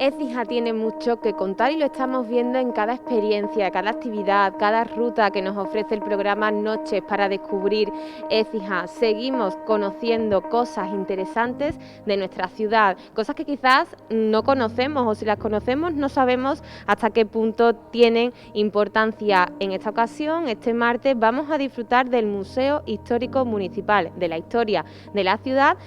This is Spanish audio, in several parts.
Écija tiene mucho que contar y lo estamos viendo en cada experiencia, cada actividad, cada ruta que nos ofrece el programa Noches para descubrir Écija. Seguimos conociendo cosas interesantes de nuestra ciudad, cosas que quizás no conocemos o si las conocemos no sabemos hasta qué punto tienen importancia. En esta ocasión, este martes, vamos a disfrutar del Museo Histórico Municipal, de la historia de la ciudad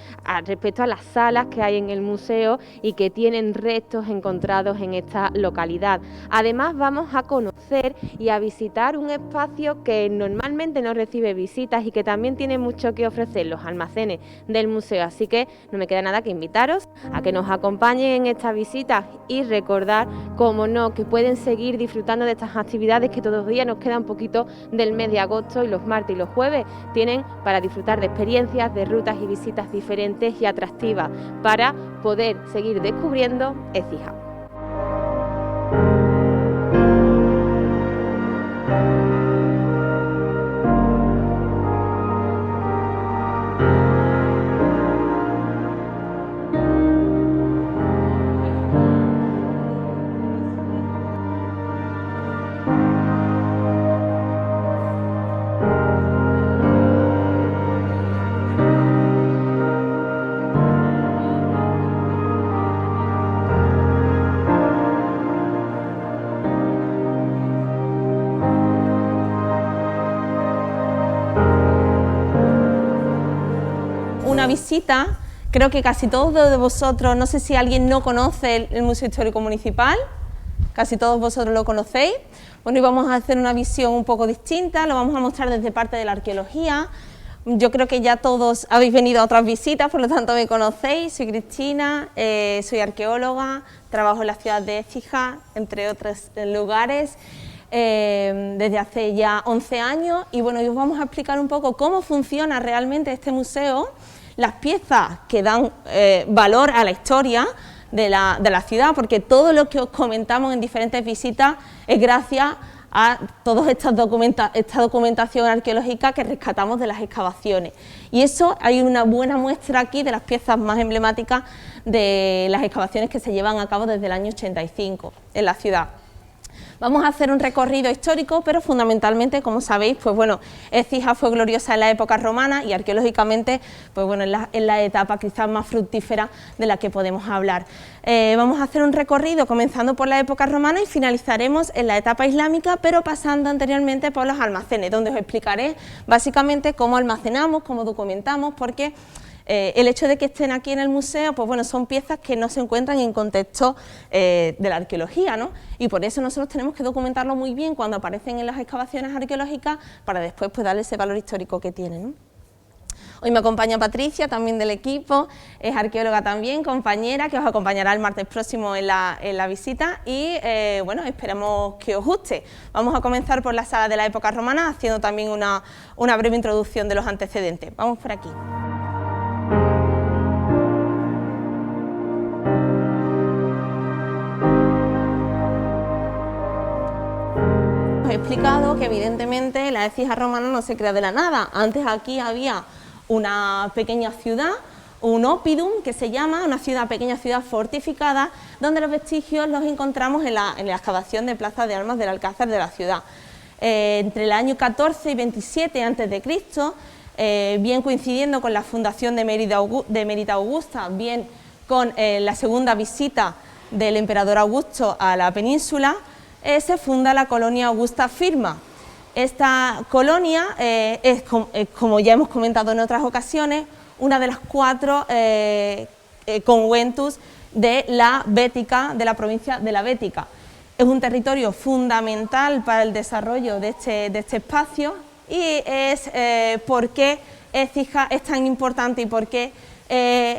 respecto a las salas que hay en el museo y que tienen restos encontrados en esta localidad. Además, vamos a conocer y a visitar un espacio que normalmente no recibe visitas y que también tiene mucho que ofrecer, los almacenes del museo. Así que no me queda nada que invitaros a que nos acompañen en esta visita y recordar, como no, que pueden seguir disfrutando de estas actividades que todavía nos queda un poquito del mes de agosto y los martes y los jueves tienen para disfrutar de experiencias, de rutas y visitas diferentes y atractivas para poder seguir descubriendo Écija. Una visita, creo que casi todos de vosotros, no sé si alguien no conoce el Museo Histórico Municipal, casi todos vosotros lo conocéis. Bueno, y vamos a hacer una visión un poco distinta, lo vamos a mostrar desde parte de la arqueología. Yo creo que ya todos habéis venido a otras visitas, por lo tanto me conocéis. Soy Cristina, soy arqueóloga, trabajo en la ciudad de Écija, entre otros lugares, desde hace ya 11 años. Y bueno, os vamos a explicar un poco cómo funciona realmente este museo, las piezas que dan valor a la historia de la ciudad, porque todo lo que os comentamos en diferentes visitas es gracias a toda esta documentación arqueológica que rescatamos de las excavaciones. Y eso, hay una buena muestra aquí de las piezas más emblemáticas de las excavaciones que se llevan a cabo desde el año 85 en la ciudad. Vamos a hacer un recorrido histórico, pero fundamentalmente, como sabéis, pues bueno, Écija fue gloriosa en la época romana y arqueológicamente, pues bueno, en la etapa quizás más fructífera de la que podemos hablar. Vamos a hacer un recorrido comenzando por la época romana y finalizaremos en la etapa islámica, pero pasando anteriormente por los almacenes, donde os explicaré básicamente cómo almacenamos, cómo documentamos, porque el hecho de que estén aquí en el museo, pues bueno, son piezas que no se encuentran en contexto de la arqueología, ¿no? Y por eso nosotros tenemos que documentarlo muy bien cuando aparecen en las excavaciones arqueológicas para después pues darle ese valor histórico que tienen, ¿no? Hoy me acompaña Patricia, también del equipo, es arqueóloga también, compañera, que os acompañará el martes próximo en la visita y bueno, esperamos que os guste. Vamos a comenzar por la sala de la época romana, haciendo también una breve introducción de los antecedentes. Vamos por aquí. He explicado que evidentemente la Écija romana no se crea de la nada. Antes aquí había una pequeña ciudad, un oppidum que se llama, una pequeña ciudad fortificada, donde los vestigios los encontramos en la excavación de Plaza de Armas del Alcázar de la ciudad. Entre el año 14 y 27 a.C., bien coincidiendo con la fundación de Mérida Augusta, bien con la segunda visita del emperador Augusto a la península, se funda la colonia Augusta Firma. Esta colonia es, como ya hemos comentado en otras ocasiones, una de las 4 conventus de la Bética, de la provincia de la Bética. Es un territorio fundamental para el desarrollo de este espacio y es por qué Écija es tan importante y por qué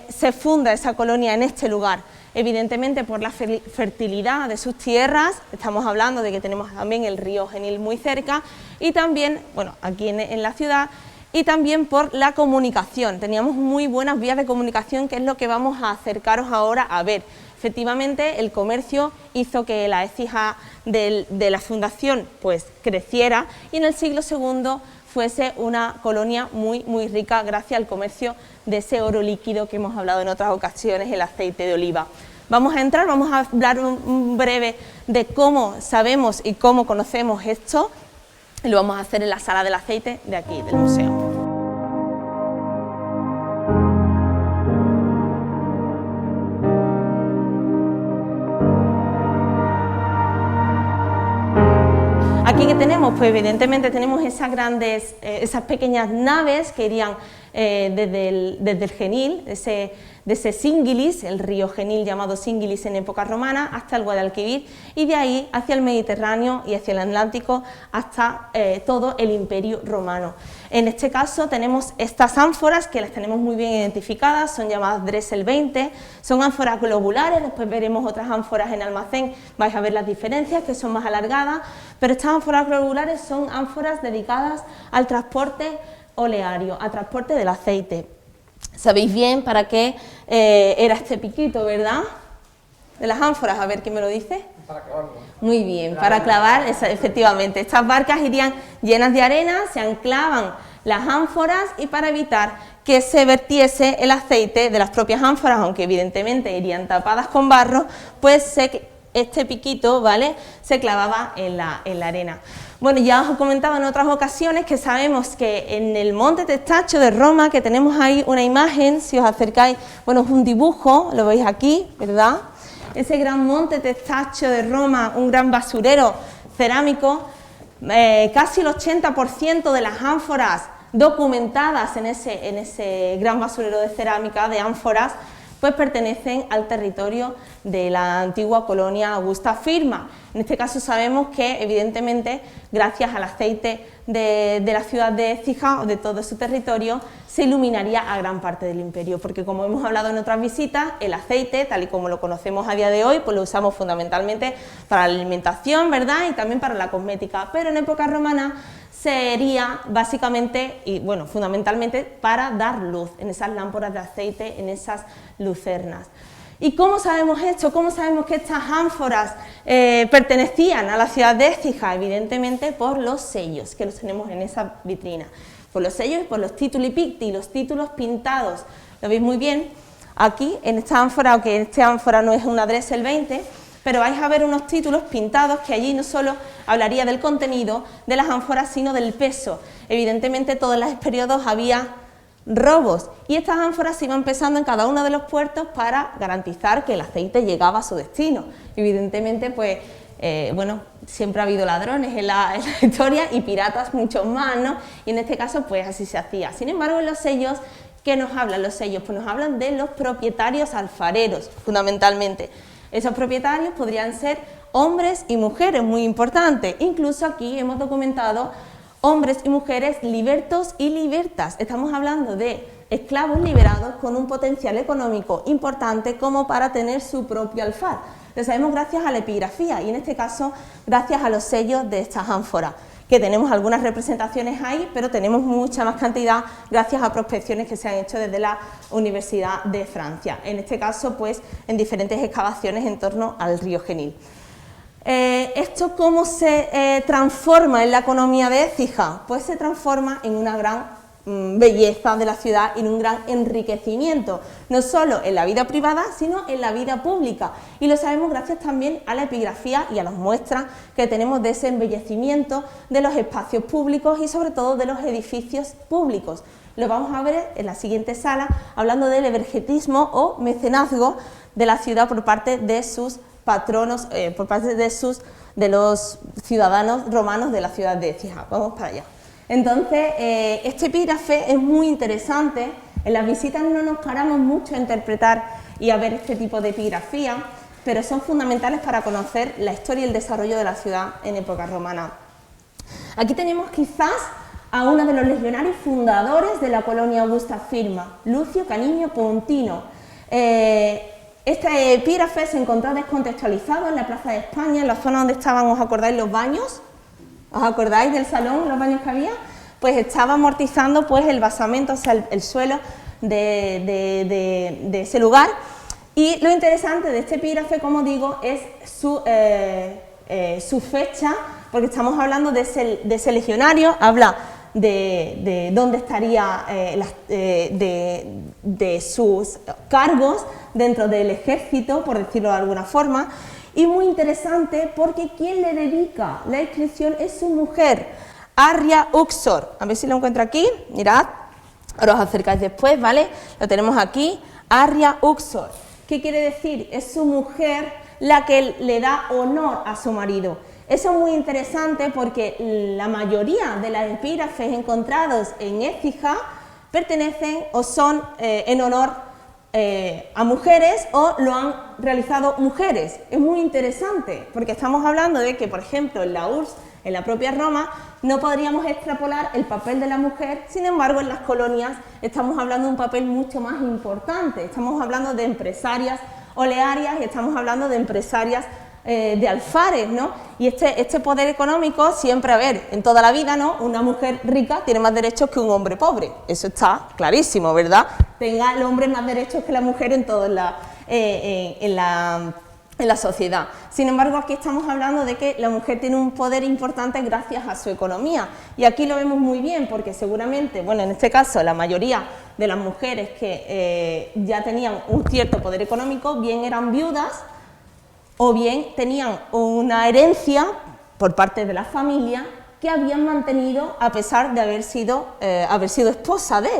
se funda esa colonia en este lugar. Evidentemente por la fertilidad de sus tierras, estamos hablando de que tenemos también el río Genil muy cerca y también, bueno, aquí en la ciudad, y también por la comunicación. Teníamos muy buenas vías de comunicación, que es lo que vamos a acercaros ahora a ver. Efectivamente, el comercio hizo que la Écija de la fundación pues creciera y en el siglo II fuese una colonia muy rica gracias al comercio de ese oro líquido que hemos hablado en otras ocasiones, el aceite de oliva. vamos a entrar, vamos a hablar un breve de cómo sabemos y cómo conocemos esto, y lo vamos a hacer en la sala del aceite de aquí, del museo. Aquí que tenemos, pues evidentemente tenemos esas pequeñas naves que irían desde el Genil, de ese Síngilis, el río Genil llamado Síngilis en época romana, hasta el Guadalquivir, y de ahí hacia el Mediterráneo y hacia el Atlántico hasta todo el Imperio Romano. En este caso tenemos estas ánforas que las tenemos muy bien identificadas, son llamadas Dressel 20, son ánforas globulares, después veremos otras ánforas en almacén, vais a ver las diferencias que son más alargadas, pero estas ánforas globulares son ánforas dedicadas al transporte oleario, al transporte del aceite. Sabéis bien para qué era este piquito, ¿verdad? De las ánforas, a ver quién me lo dice. Para clavarlo. Muy bien, para clavar, efectivamente. Estas barcas irían llenas de arena, se anclaban las ánforas y para evitar que se vertiese el aceite de las propias ánforas, aunque evidentemente irían tapadas con barro, pues este piquito, ¿vale?, se clavaba en la arena. Bueno, ya os he comentado en otras ocasiones que sabemos que en el monte Testaccio de Roma, que tenemos ahí una imagen, si os acercáis, bueno, es un dibujo, lo veis aquí, ¿verdad? Ese gran monte Testaccio de Roma, un gran basurero cerámico, casi el 80% de las ánforas documentadas en ese gran basurero de cerámica, de ánforas, pues pertenecen al territorio de la antigua colonia Augusta Firma. En este caso sabemos que, evidentemente, gracias al aceite de la ciudad de Écija o de todo su territorio, se iluminaría a gran parte del imperio, porque como hemos hablado en otras visitas, el aceite, tal y como lo conocemos a día de hoy, pues lo usamos fundamentalmente para la alimentación, ¿verdad?, y también para la cosmética, pero en época romana sería básicamente y bueno, fundamentalmente para dar luz en esas lámparas de aceite, en esas lucernas. ¿Y cómo sabemos esto? ¿Cómo sabemos que estas ánforas pertenecían a la ciudad de Écija? Evidentemente por los sellos que los tenemos en esa vitrina, por los sellos y por los tituli picti, los títulos pintados. Lo veis muy bien aquí en esta ánfora, aunque esta ánfora no es una Dressel 20, pero vais a ver unos títulos pintados que allí no solo hablaría del contenido de las ánforas, sino del peso. Evidentemente, todos los periodos había robos y estas ánforas se iban pesando en cada uno de los puertos para garantizar que el aceite llegaba a su destino. Evidentemente, pues, bueno, siempre ha habido ladrones en la historia y piratas muchos más, ¿no? Y en este caso, pues así se hacía. Sin embargo, en los sellos, ¿qué nos hablan los sellos? Pues nos hablan de los propietarios alfareros, fundamentalmente. Esos propietarios podrían ser hombres y mujeres, muy importante. Incluso aquí hemos documentado hombres y mujeres libertos y libertas. Estamos hablando de esclavos liberados con un potencial económico importante como para tener su propio alfar. Lo sabemos gracias a la epigrafía y en este caso gracias a los sellos de estas ánforas, que tenemos algunas representaciones ahí, pero tenemos mucha más cantidad gracias a prospecciones que se han hecho desde la Universidad de Francia. En este caso, pues, en diferentes excavaciones en torno al río Genil. ¿Esto cómo se transforma en la economía de Écija? Pues se transforma en una gran belleza de la ciudad y en un gran enriquecimiento, no solo en la vida privada, sino en la vida pública. Y lo sabemos gracias también a la epigrafía y a las muestras que tenemos de ese embellecimiento de los espacios públicos y sobre todo de los edificios públicos. Lo vamos a ver en la siguiente sala, hablando del evergetismo o mecenazgo de la ciudad por parte de sus patronos, por parte de los ciudadanos romanos de la ciudad de Écija. Vamos para allá. Entonces, este epígrafe es muy interesante. En las visitas no nos paramos mucho a interpretar y a ver este tipo de epigrafía, pero son fundamentales para conocer la historia y el desarrollo de la ciudad en época romana. Aquí tenemos quizás a uno de los legionarios fundadores de la colonia Augusta Firma, Lucio Caniño Pontino. Este epígrafe se encontró descontextualizado en la Plaza de España, en la zona donde estaban, ¿os acordáis, los baños? ¿Os acordáis del salón, los baños que había? Pues estaba amortizando pues, el basamento, o sea, el suelo de ese lugar. Y lo interesante de este epígrafe, como digo, es su fecha, porque estamos hablando de ese legionario, habla de dónde estaría de sus cargos dentro del ejército, por decirlo de alguna forma, y muy interesante porque quien le dedica la inscripción es su mujer, Arria Uxor. A ver si lo encuentro aquí, mirad, ahora os acercáis después, ¿vale? Lo tenemos aquí, Arria Uxor. ¿Qué quiere decir? Es su mujer la que le da honor a su marido. Eso es muy interesante porque la mayoría de los epígrafes encontrados en Écija pertenecen o son en honor a mujeres o lo han realizado mujeres. Es muy interesante porque estamos hablando de que, por ejemplo, en la URSS, en la propia Roma, no podríamos extrapolar el papel de la mujer, sin embargo, en las colonias estamos hablando de un papel mucho más importante. Estamos hablando de empresarias olearias y estamos hablando de empresarias de alfares, ¿no? Y este poder económico siempre, a ver, en toda la vida, ¿no? Una mujer rica tiene más derechos que un hombre pobre, eso está clarísimo, ¿verdad? Tenga el hombre más derechos que la mujer en toda en la sociedad. Sin embargo, aquí estamos hablando de que la mujer tiene un poder importante gracias a su economía, y aquí lo vemos muy bien porque seguramente, bueno, en este caso la mayoría de las mujeres que ya tenían un cierto poder económico, bien eran viudas o bien tenían una herencia por parte de la familia que habían mantenido a pesar de haber sido esposa de.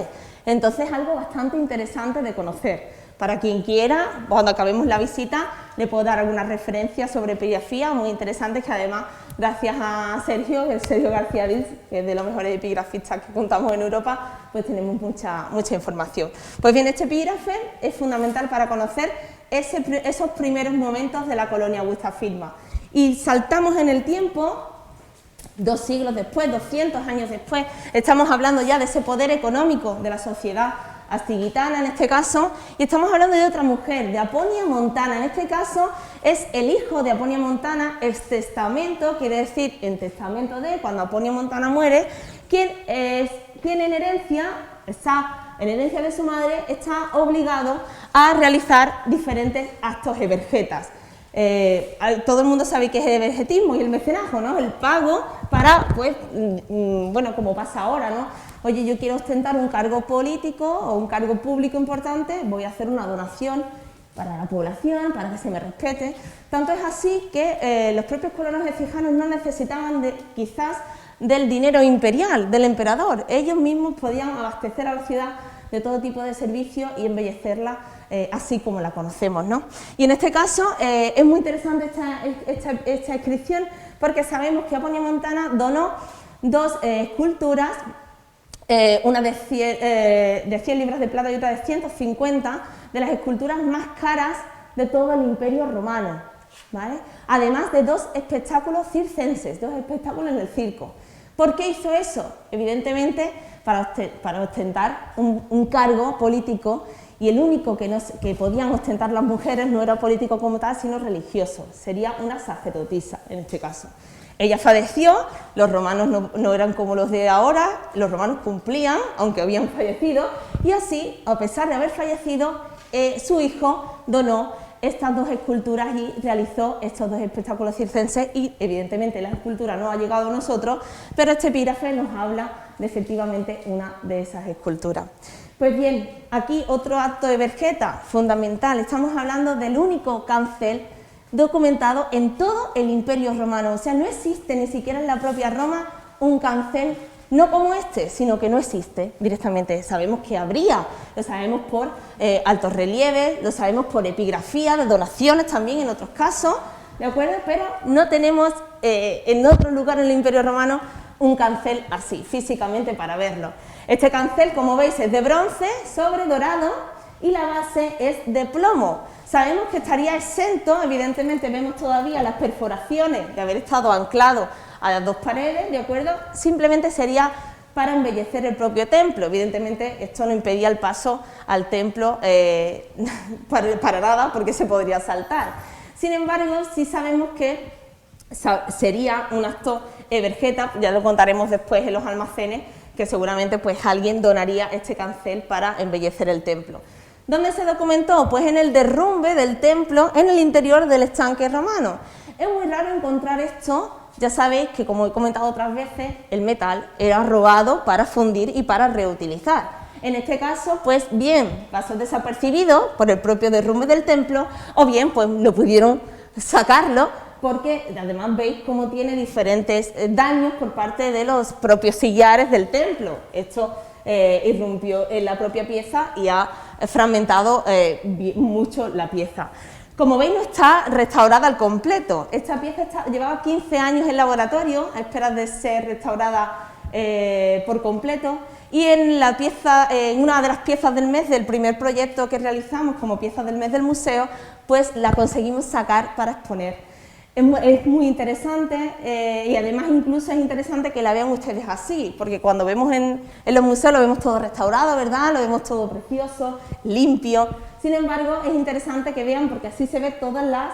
Entonces, algo bastante interesante de conocer. Para quien quiera, cuando acabemos la visita, le puedo dar algunas referencias sobre epigrafía muy interesantes que además, gracias a Sergio García Dils, que es de los mejores epigrafistas que contamos en Europa, pues tenemos mucha información. Pues bien, este epígrafe es fundamental para conocer esos primeros momentos de la colonia Augusta Firma. Y saltamos en el tiempo, 2 siglos después, 200 años después, estamos hablando ya de ese poder económico de la sociedad astigitana en este caso, y estamos hablando de otra mujer, de Aponia Montana. En este caso es el hijo de Aponia Montana, ex testamento, quiere decir en testamento de cuando Aponia Montana muere, quien tiene en herencia de su madre, está obligado a realizar diferentes actos evergetas. Todo el mundo sabe qué es el evergetismo y el mecenazgo, ¿no? El pago para, pues, bueno, como pasa ahora, ¿no? Oye, yo quiero ostentar un cargo político o un cargo público importante, voy a hacer una donación para la población, para que se me respete. Tanto es así que los propios colonos écijanos no necesitaban quizás del dinero imperial, del emperador. Ellos mismos podían abastecer a la ciudad de todo tipo de servicios y embellecerla así como la conocemos, ¿no? Y en este caso es muy interesante esta inscripción porque sabemos que Aponia Montana donó 2 esculturas, una de 100 libras de plata y otra de 150, de las esculturas más caras de todo el Imperio Romano, ¿vale? Además de 2 espectáculos circenses, 2 espectáculos en el circo. ¿Por qué hizo eso? Evidentemente para ostentar un cargo político, y el único que podían ostentar las mujeres no era político como tal, sino religioso, sería una sacerdotisa en este caso. Ella falleció, los romanos no eran como los de ahora, los romanos cumplían, aunque habían fallecido, y así, a pesar de haber fallecido, su hijo donó estas 2 esculturas y realizó estos 2 espectáculos circenses, y evidentemente la escultura no ha llegado a nosotros, pero este epígrafe nos habla de efectivamente una de esas esculturas. Pues bien, aquí otro acto de evergeta fundamental, estamos hablando del único cancel documentado en todo el Imperio Romano, o sea, no existe ni siquiera en la propia Roma un cancel, no como este, sino que no existe directamente. Sabemos que habría, lo sabemos por altos relieves, lo sabemos por epigrafía, de donaciones también en otros casos, ¿de acuerdo? Pero no tenemos en otro lugar en el Imperio Romano un cancel así, físicamente para verlo. Este cancel, como veis, es de bronce sobre dorado y la base es de plomo. Sabemos que estaría exento, evidentemente vemos todavía las perforaciones de haber estado anclado a las 2 paredes, ¿de acuerdo? Simplemente sería para embellecer el propio templo. Evidentemente esto no impedía el paso al templo para nada, porque se podría saltar. Sin embargo, sí sabemos que sería un acto evergeta, ya lo contaremos después en los almacenes, que seguramente pues alguien donaría este cancel para embellecer el templo. ¿Dónde se documentó? Pues en el derrumbe del templo en el interior del estanque romano. Es muy raro encontrar esto Ya sabéis que, como he comentado otras veces, el metal era robado para fundir y para reutilizar. En este caso, pues bien, pasó desapercibido por el propio derrumbe del templo, o bien, pues no pudieron sacarlo, porque además veis cómo tiene diferentes daños por parte de los propios sillares del templo. Esto irrumpió en la propia pieza y ha fragmentado mucho la pieza. Como veis, no está restaurada al completo. Esta pieza llevaba 15 años en laboratorio a espera de ser restaurada por completo, y en una de las piezas del mes del primer proyecto que realizamos como pieza del mes del museo, pues la conseguimos sacar para exponer. Es muy interesante y además incluso es interesante que la vean ustedes así, porque cuando vemos en los museos lo vemos todo restaurado, ¿verdad? Lo vemos todo precioso, limpio. Sin embargo, es interesante que vean, porque así se ven todas las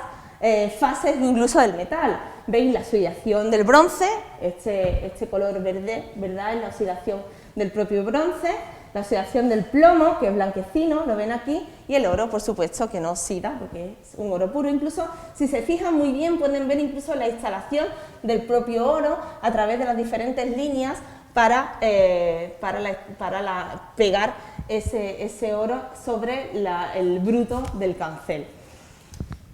fases incluso del metal. Veis la oxidación del bronce, este color verde, ¿verdad? Es la oxidación del propio bronce, la oxidación del plomo, que es blanquecino, lo ven aquí, y el oro, por supuesto, que no oxida, porque es un oro puro. Incluso, si se fijan muy bien, pueden ver incluso la instalación del propio oro a través de las diferentes líneas para pegar ese oro sobre el bruto del cancel.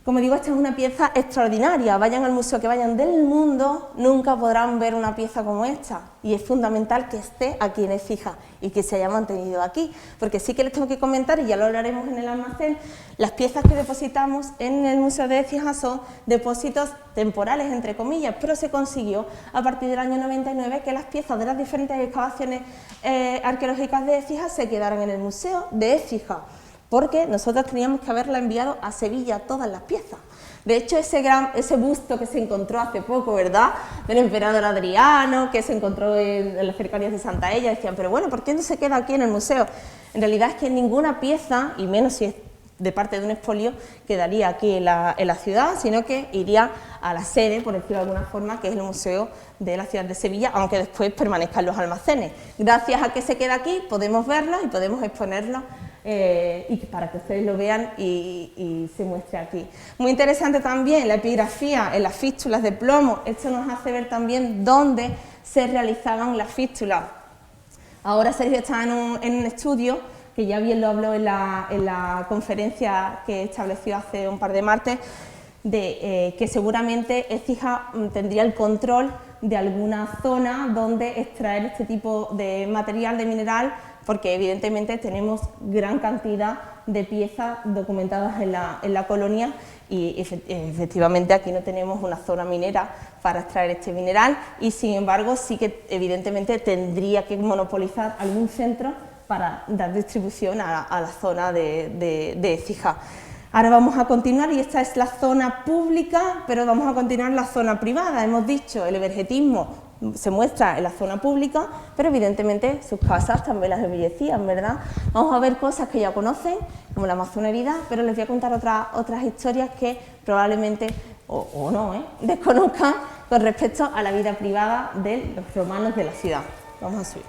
Como digo, esta es una pieza extraordinaria. Vayan al museo que vayan del mundo, nunca podrán ver una pieza como esta, y es fundamental que esté aquí en Écija y que se haya mantenido aquí, porque sí que les tengo que comentar, y ya lo hablaremos en el almacén, las piezas que depositamos en el Museo de Écija son depósitos temporales, entre comillas, pero se consiguió a partir del año 99 que las piezas de las diferentes excavaciones arqueológicas de Écija se quedaran en el Museo de Écija, porque nosotros teníamos que haberla enviado a Sevilla todas las piezas. De hecho, ese busto que se encontró hace poco, ¿verdad?, del emperador Adriano, que se encontró en las cercanías de Santa Ella, decían, pero bueno, ¿por qué no se queda aquí en el museo? En realidad es que ninguna pieza, y menos si es de parte de un expolio, quedaría aquí en la ciudad, sino que iría a la sede, por decirlo de alguna forma, que es el Museo de la ciudad de Sevilla, aunque después permanezca en los almacenes. Gracias a que se queda aquí, podemos verlo y podemos exponerlo, y para que ustedes lo vean y se muestre aquí. Muy interesante también la epigrafía en las fístulas de plomo. Esto nos hace ver también dónde se realizaban las fístulas. Ahora Sergio está en un estudio, que ya bien lo habló en la conferencia que estableció hace un par de martes, que seguramente Écija tendría el control de alguna zona donde extraer este tipo de material, de mineral, porque evidentemente tenemos gran cantidad de piezas documentadas en la colonia y efectivamente aquí no tenemos una zona minera para extraer este mineral, y sin embargo sí que evidentemente tendría que monopolizar algún centro para dar distribución a la zona de Écija. Ahora vamos a continuar, y esta es la zona pública, pero vamos a continuar en la zona privada. Hemos dicho, el evergetismo se muestra en la zona pública, pero evidentemente sus casas también las embellecían, ¿verdad? Vamos a ver cosas que ya conocen, como la masonería, pero les voy a contar otras historias que probablemente, o no, desconozcan con respecto a la vida privada de los romanos de la ciudad. Vamos a subir.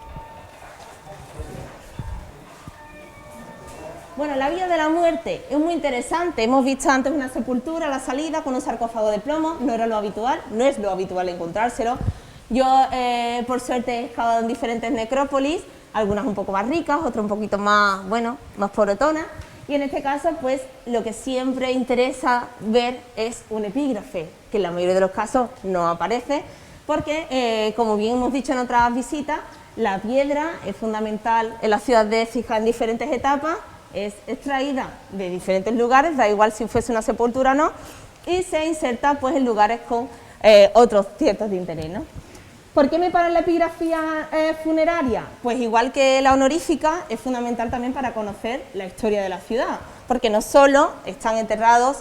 Bueno, la vía de la muerte es muy interesante. Hemos visto antes una sepultura a la salida con un sarcófago de plomo, no era lo habitual, no es lo habitual encontrárselo. Yo, por suerte, he excavado en diferentes necrópolis, algunas un poco más ricas, otras un poquito más, bueno, más pobretonas, y en este caso, pues, lo que siempre interesa ver es un epígrafe, que en la mayoría de los casos no aparece, porque, como bien hemos dicho en otras visitas, la piedra es fundamental en la ciudad de Écija en diferentes etapas, es extraída de diferentes lugares, da igual si fuese una sepultura o no, y se inserta pues en lugares con otros ciertos de interés, ¿no? ¿Por qué me paro en la epigrafía funeraria? Pues igual que la honorífica, es fundamental también para conocer la historia de la ciudad, porque no solo están enterrados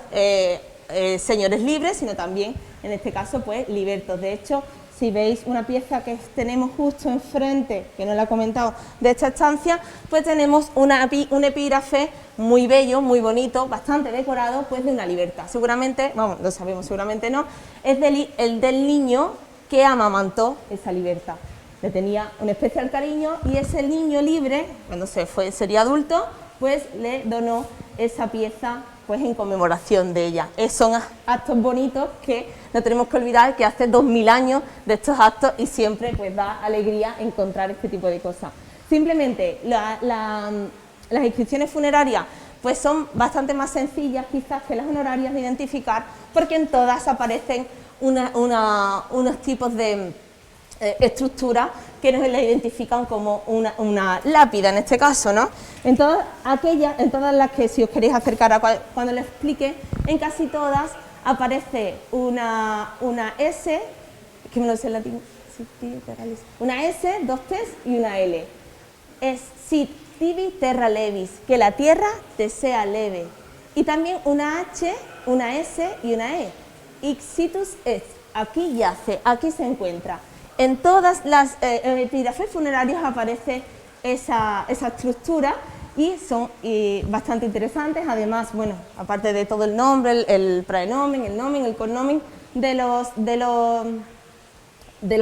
señores libres, sino también, en este caso, pues libertos. De hecho, si veis una pieza que tenemos justo enfrente, que no la he comentado, de esta estancia, pues tenemos un epígrafe muy bello, muy bonito, bastante decorado, pues de una libertad. Seguramente, vamos, lo sabemos, seguramente no, es el del niño que amamantó esa libertad. Le tenía un especial cariño y ese niño libre, cuando sería adulto, pues le donó esa pieza pues en conmemoración de ella. Son actos bonitos que no tenemos que olvidar que hace 2000 años de estos actos y siempre pues da alegría encontrar este tipo de cosas. Simplemente las inscripciones funerarias pues son bastante más sencillas quizás que las honorarias de identificar, porque en todas aparecen unos tipos de estructuras que nos la identifican como una lápida en este caso, ¿no? En todas las que, si os queréis acercar a cuando les explique, en casi todas aparece una S, que me lo sé en latín, una S, dos T's y una L. Es sit tibi terra levis, que la tierra te sea leve. Y también una H, una S y una E. Ixitus est, aquí yace, aquí se encuentra. En todas las epígrafes funerarias aparece esa estructura y son bastante interesantes. Además, bueno, aparte de todo el nombre, el praenomen, el nomen, el cognomen de los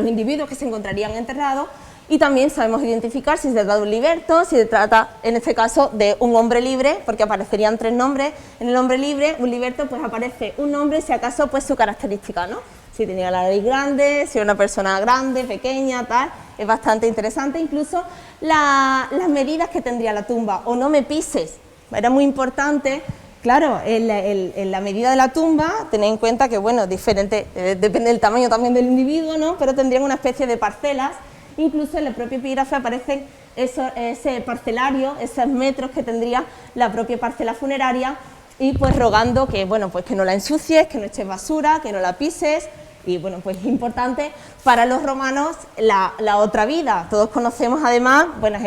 individuos que se encontrarían enterrados, y también sabemos identificar si se trata de un liberto, si se trata, en este caso, de un hombre libre, porque aparecerían 3 nombres. En el hombre libre, un liberto, pues aparece un nombre, si acaso, pues su característica, ¿no? Si tenía la nariz grande, si era una persona grande, pequeña, tal, es bastante interesante. Incluso las medidas que tendría la tumba, o no me pises, era muy importante. Claro, en la medida de la tumba, tened en cuenta que, bueno, diferente, depende del tamaño también del individuo, ¿no? Pero tendrían una especie de parcelas. Incluso en la propia epígrafe aparecen ese parcelario, esos metros que tendría la propia parcela funeraria, y pues rogando que, bueno, pues que no la ensucies, que no eches basura, que no la pises. Y bueno, pues es importante para los romanos la otra vida. Todos conocemos además, bueno,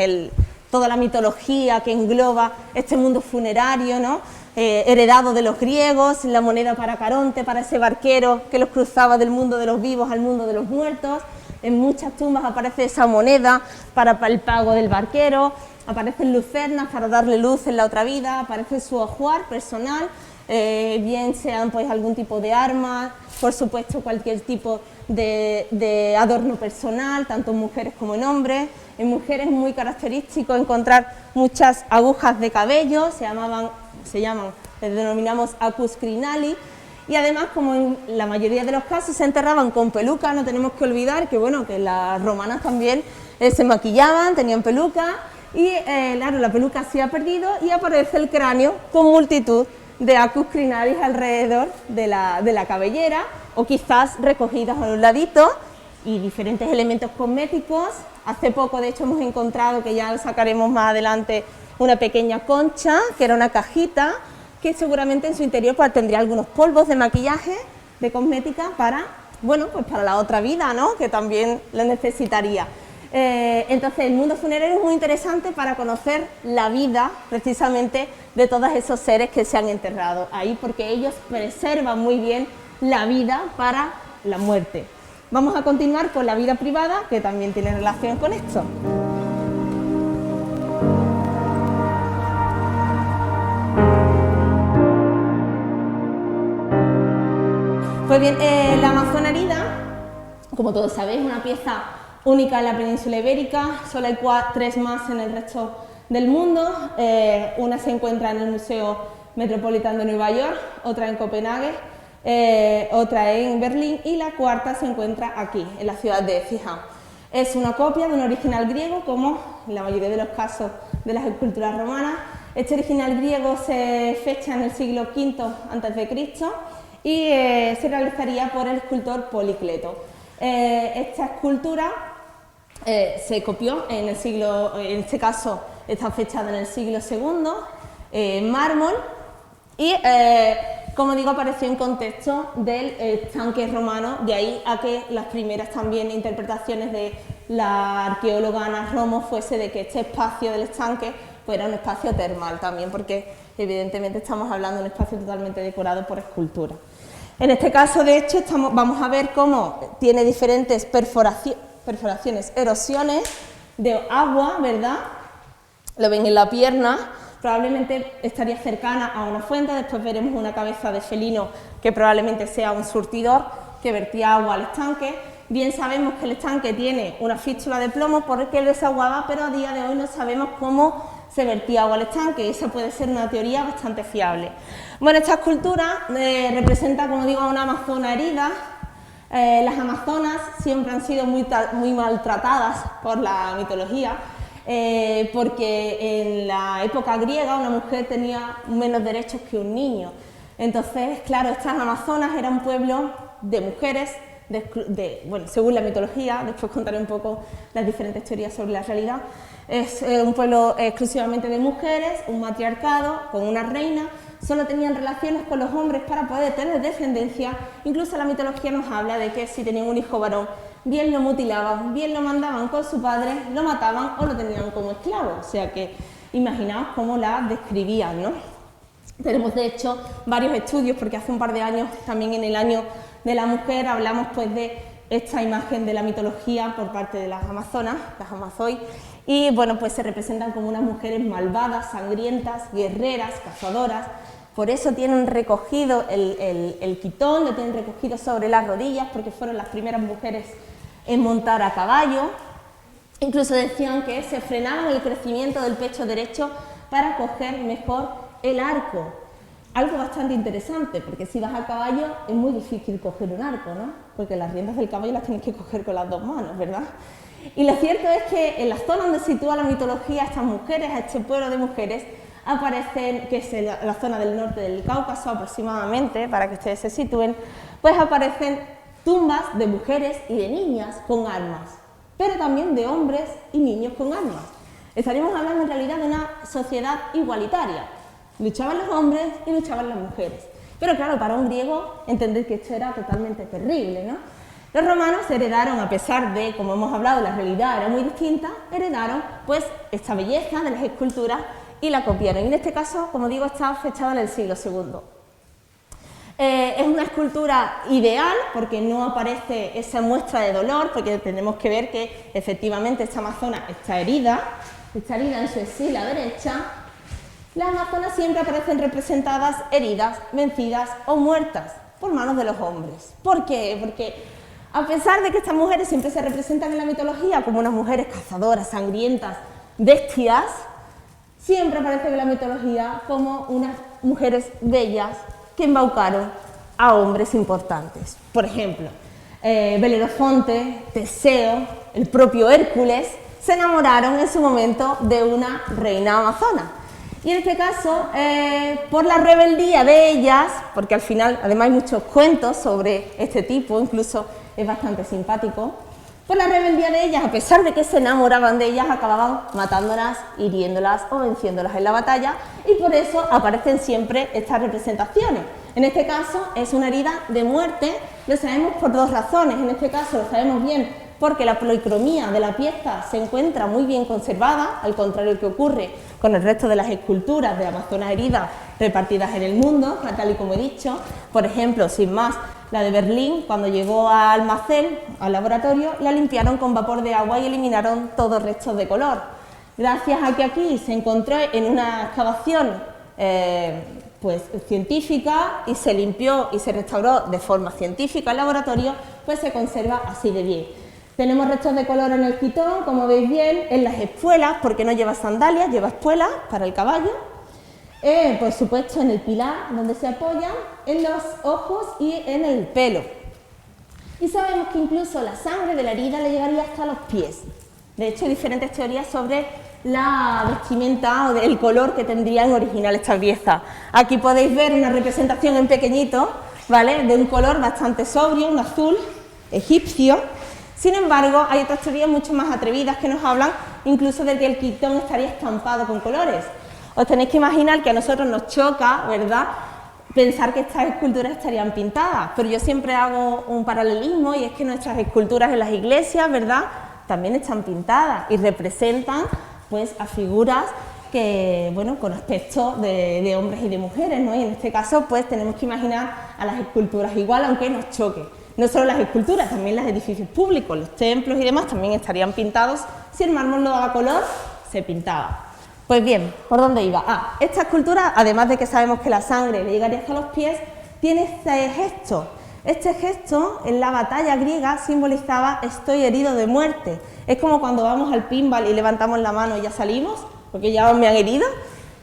toda la mitología que engloba este mundo funerario, ¿no? Heredado de los griegos, la moneda para Caronte, para ese barquero que los cruzaba del mundo de los vivos al mundo de los muertos. En muchas tumbas aparece esa moneda para el pago del barquero, aparecen lucernas para darle luz en la otra vida, aparece su ajuar personal, bien sean pues algún tipo de arma, por supuesto cualquier tipo de adorno personal, tanto en mujeres como en hombres. En mujeres es muy característico encontrar muchas agujas de cabello, les denominamos acus crinali. Y además, como en la mayoría de los casos se enterraban con peluca, no tenemos que olvidar que, bueno, que las romanas también se maquillaban, tenían peluca, y claro, la peluca se ha perdido y aparece el cráneo con multitud de acus crinalis alrededor de la cabellera, o quizás recogidas a un ladito, y diferentes elementos cosméticos. Hace poco, de hecho, hemos encontrado, que ya lo sacaremos más adelante, una pequeña concha, que era una cajita, que seguramente en su interior pues, tendría algunos polvos de maquillaje, de cosmética, para, bueno, pues para la otra vida, ¿no? Que también lo necesitaría. Entonces, el mundo funerario es muy interesante para conocer la vida, precisamente, de todos esos seres que se han enterrado ahí, porque ellos preservan muy bien la vida para la muerte. Vamos a continuar con la vida privada, que también tiene relación con esto. Pues bien, la amazonarida, como todos sabéis, es una pieza única en la península ibérica. Solo hay 3 más en el resto del mundo. Una se encuentra en el Museo Metropolitano de Nueva York, otra en Copenhague, otra en Berlín, y la 4ª se encuentra aquí, en la ciudad de Écija. Es una copia de un original griego, como en la mayoría de los casos de las esculturas romanas. Este original griego se fecha en el siglo V a.C. y se realizaría por el escultor Policleto. Esta escultura se copió en este caso está fechada en el siglo II, en mármol, y como digo, apareció en contexto del estanque romano, de ahí a que las primeras también interpretaciones de la arqueóloga Ana Romo fuese de que este espacio del estanque pues era un espacio termal también, porque evidentemente estamos hablando de un espacio totalmente decorado por escultura. En este caso, de hecho, vamos a ver cómo tiene diferentes perforaciones, erosiones de agua, ¿verdad? Lo ven en la pierna, probablemente estaría cercana a una fuente. Después veremos una cabeza de felino que probablemente sea un surtidor que vertía agua al estanque. Bien sabemos que el estanque tiene una fístula de plomo por el que él desaguaba, pero a día de hoy no sabemos cómo se vertía agua al estanque. Esa puede ser una teoría bastante fiable. Bueno, esta escultura representa, como digo, a una amazona herida. Las amazonas siempre han sido muy maltratadas por la mitología, porque en la época griega una mujer tenía menos derechos que un niño. Entonces, claro, estas amazonas eran un pueblo de mujeres, bueno, según la mitología, después contaré un poco las diferentes teorías sobre la realidad. Es un pueblo exclusivamente de mujeres, un matriarcado con una reina, solo tenían relaciones con los hombres para poder tener descendencia. Incluso la mitología nos habla de que si tenían un hijo varón, bien lo mutilaban, bien lo mandaban con su padre, lo mataban o lo tenían como esclavo. O sea que imaginaos cómo la describían, ¿no? Tenemos de hecho varios estudios, porque hace un par de años, también en el año de la mujer, hablamos pues de esta imagen de la mitología por parte de las amazonas, las amazoi, y bueno, pues se representan como unas mujeres malvadas, sangrientas, guerreras, cazadoras. Por eso tienen recogido el quitón, lo tienen recogido sobre las rodillas, porque fueron las primeras mujeres en montar a caballo. Incluso decían que se frenaban el crecimiento del pecho derecho para coger mejor el arco. Algo bastante interesante, porque si vas a caballo es muy difícil coger un arco, ¿no? Porque las riendas del caballo las tienes que coger con las dos manos, ¿verdad? Y lo cierto es que en la zona donde sitúa la mitología, estas mujeres, a este pueblo de mujeres, aparecen, que es la zona del norte del Cáucaso aproximadamente, para que ustedes se sitúen, pues aparecen tumbas de mujeres y de niñas con armas, pero también de hombres y niños con armas. Estaríamos hablando en realidad de una sociedad igualitaria. Luchaban los hombres y luchaban las mujeres. Pero claro, para un griego entender que esto era totalmente terrible, ¿no? Los romanos heredaron, a pesar de, como hemos hablado, la realidad era muy distinta, heredaron pues esta belleza de las esculturas y la copiaron. Y en este caso, como digo, está fechada en el siglo II. Es una escultura ideal porque no aparece esa muestra de dolor, porque tenemos que ver que efectivamente esta amazona está herida en su axila derecha. Las amazonas siempre aparecen representadas heridas, vencidas o muertas por manos de los hombres. ¿Por qué? Porque a pesar de que estas mujeres siempre se representan en la mitología como unas mujeres cazadoras, sangrientas, bestias, siempre aparecen en la mitología como unas mujeres bellas que embaucaron a hombres importantes. Por ejemplo, Belerofonte, Teseo, el propio Hércules, se enamoraron en su momento de una reina amazona. Y en este caso, por la rebeldía de ellas, porque al final, además hay muchos cuentos sobre este tipo, incluso es bastante simpático, por la rebeldía de ellas, a pesar de que se enamoraban de ellas, acababan matándolas, hiriéndolas o venciéndolas en la batalla, y por eso aparecen siempre estas representaciones. En este caso es una herida de muerte, lo sabemos por dos razones. En este caso lo sabemos bien porque la policromía de la pieza se encuentra muy bien conservada, al contrario que ocurre con el resto de las esculturas de amazonas heridas repartidas en el mundo, tal y como he dicho. Por ejemplo, sin más, la de Berlín, cuando llegó al almacén, al laboratorio, la limpiaron con vapor de agua y eliminaron todos restos de color. Gracias a que aquí se encontró en una excavación pues científica y se limpió y se restauró de forma científica el laboratorio, pues se conserva así de bien. Tenemos restos de color en el quitón, como veis bien, en las espuelas, porque no lleva sandalias, lleva espuelas para el caballo. Por supuesto en el pilar donde se apoyan, en los ojos y en el pelo. Y sabemos que incluso la sangre de la herida le llegaría hasta los pies. De hecho hay diferentes teorías sobre la vestimenta o el color que tendría en original esta pieza. Aquí podéis ver una representación en pequeñito, ¿vale?, de un color bastante sobrio, un azul egipcio. Sin embargo, hay otras teorías mucho más atrevidas que nos hablan incluso de que el quitón estaría estampado con colores. Os tenéis que imaginar que a nosotros nos choca, ¿verdad?, pensar que estas esculturas estarían pintadas, pero yo siempre hago un paralelismo y es que nuestras esculturas en las iglesias, ¿verdad?, también están pintadas y representan pues a figuras que, bueno, con aspecto de hombres y de mujeres, ¿no? Y en este caso pues tenemos que imaginar a las esculturas igual, aunque nos choque. No solo las esculturas, también los edificios públicos, los templos y demás también estarían pintados. Si el mármol no daba color, se pintaba. Pues bien, ¿por dónde iba? Esta escultura, además de que sabemos que la sangre le llegaría hasta los pies, tiene este gesto. Este gesto en la batalla griega simbolizaba estoy herido de muerte. Es como cuando vamos al pinball y levantamos la mano y ya salimos, porque ya me han herido.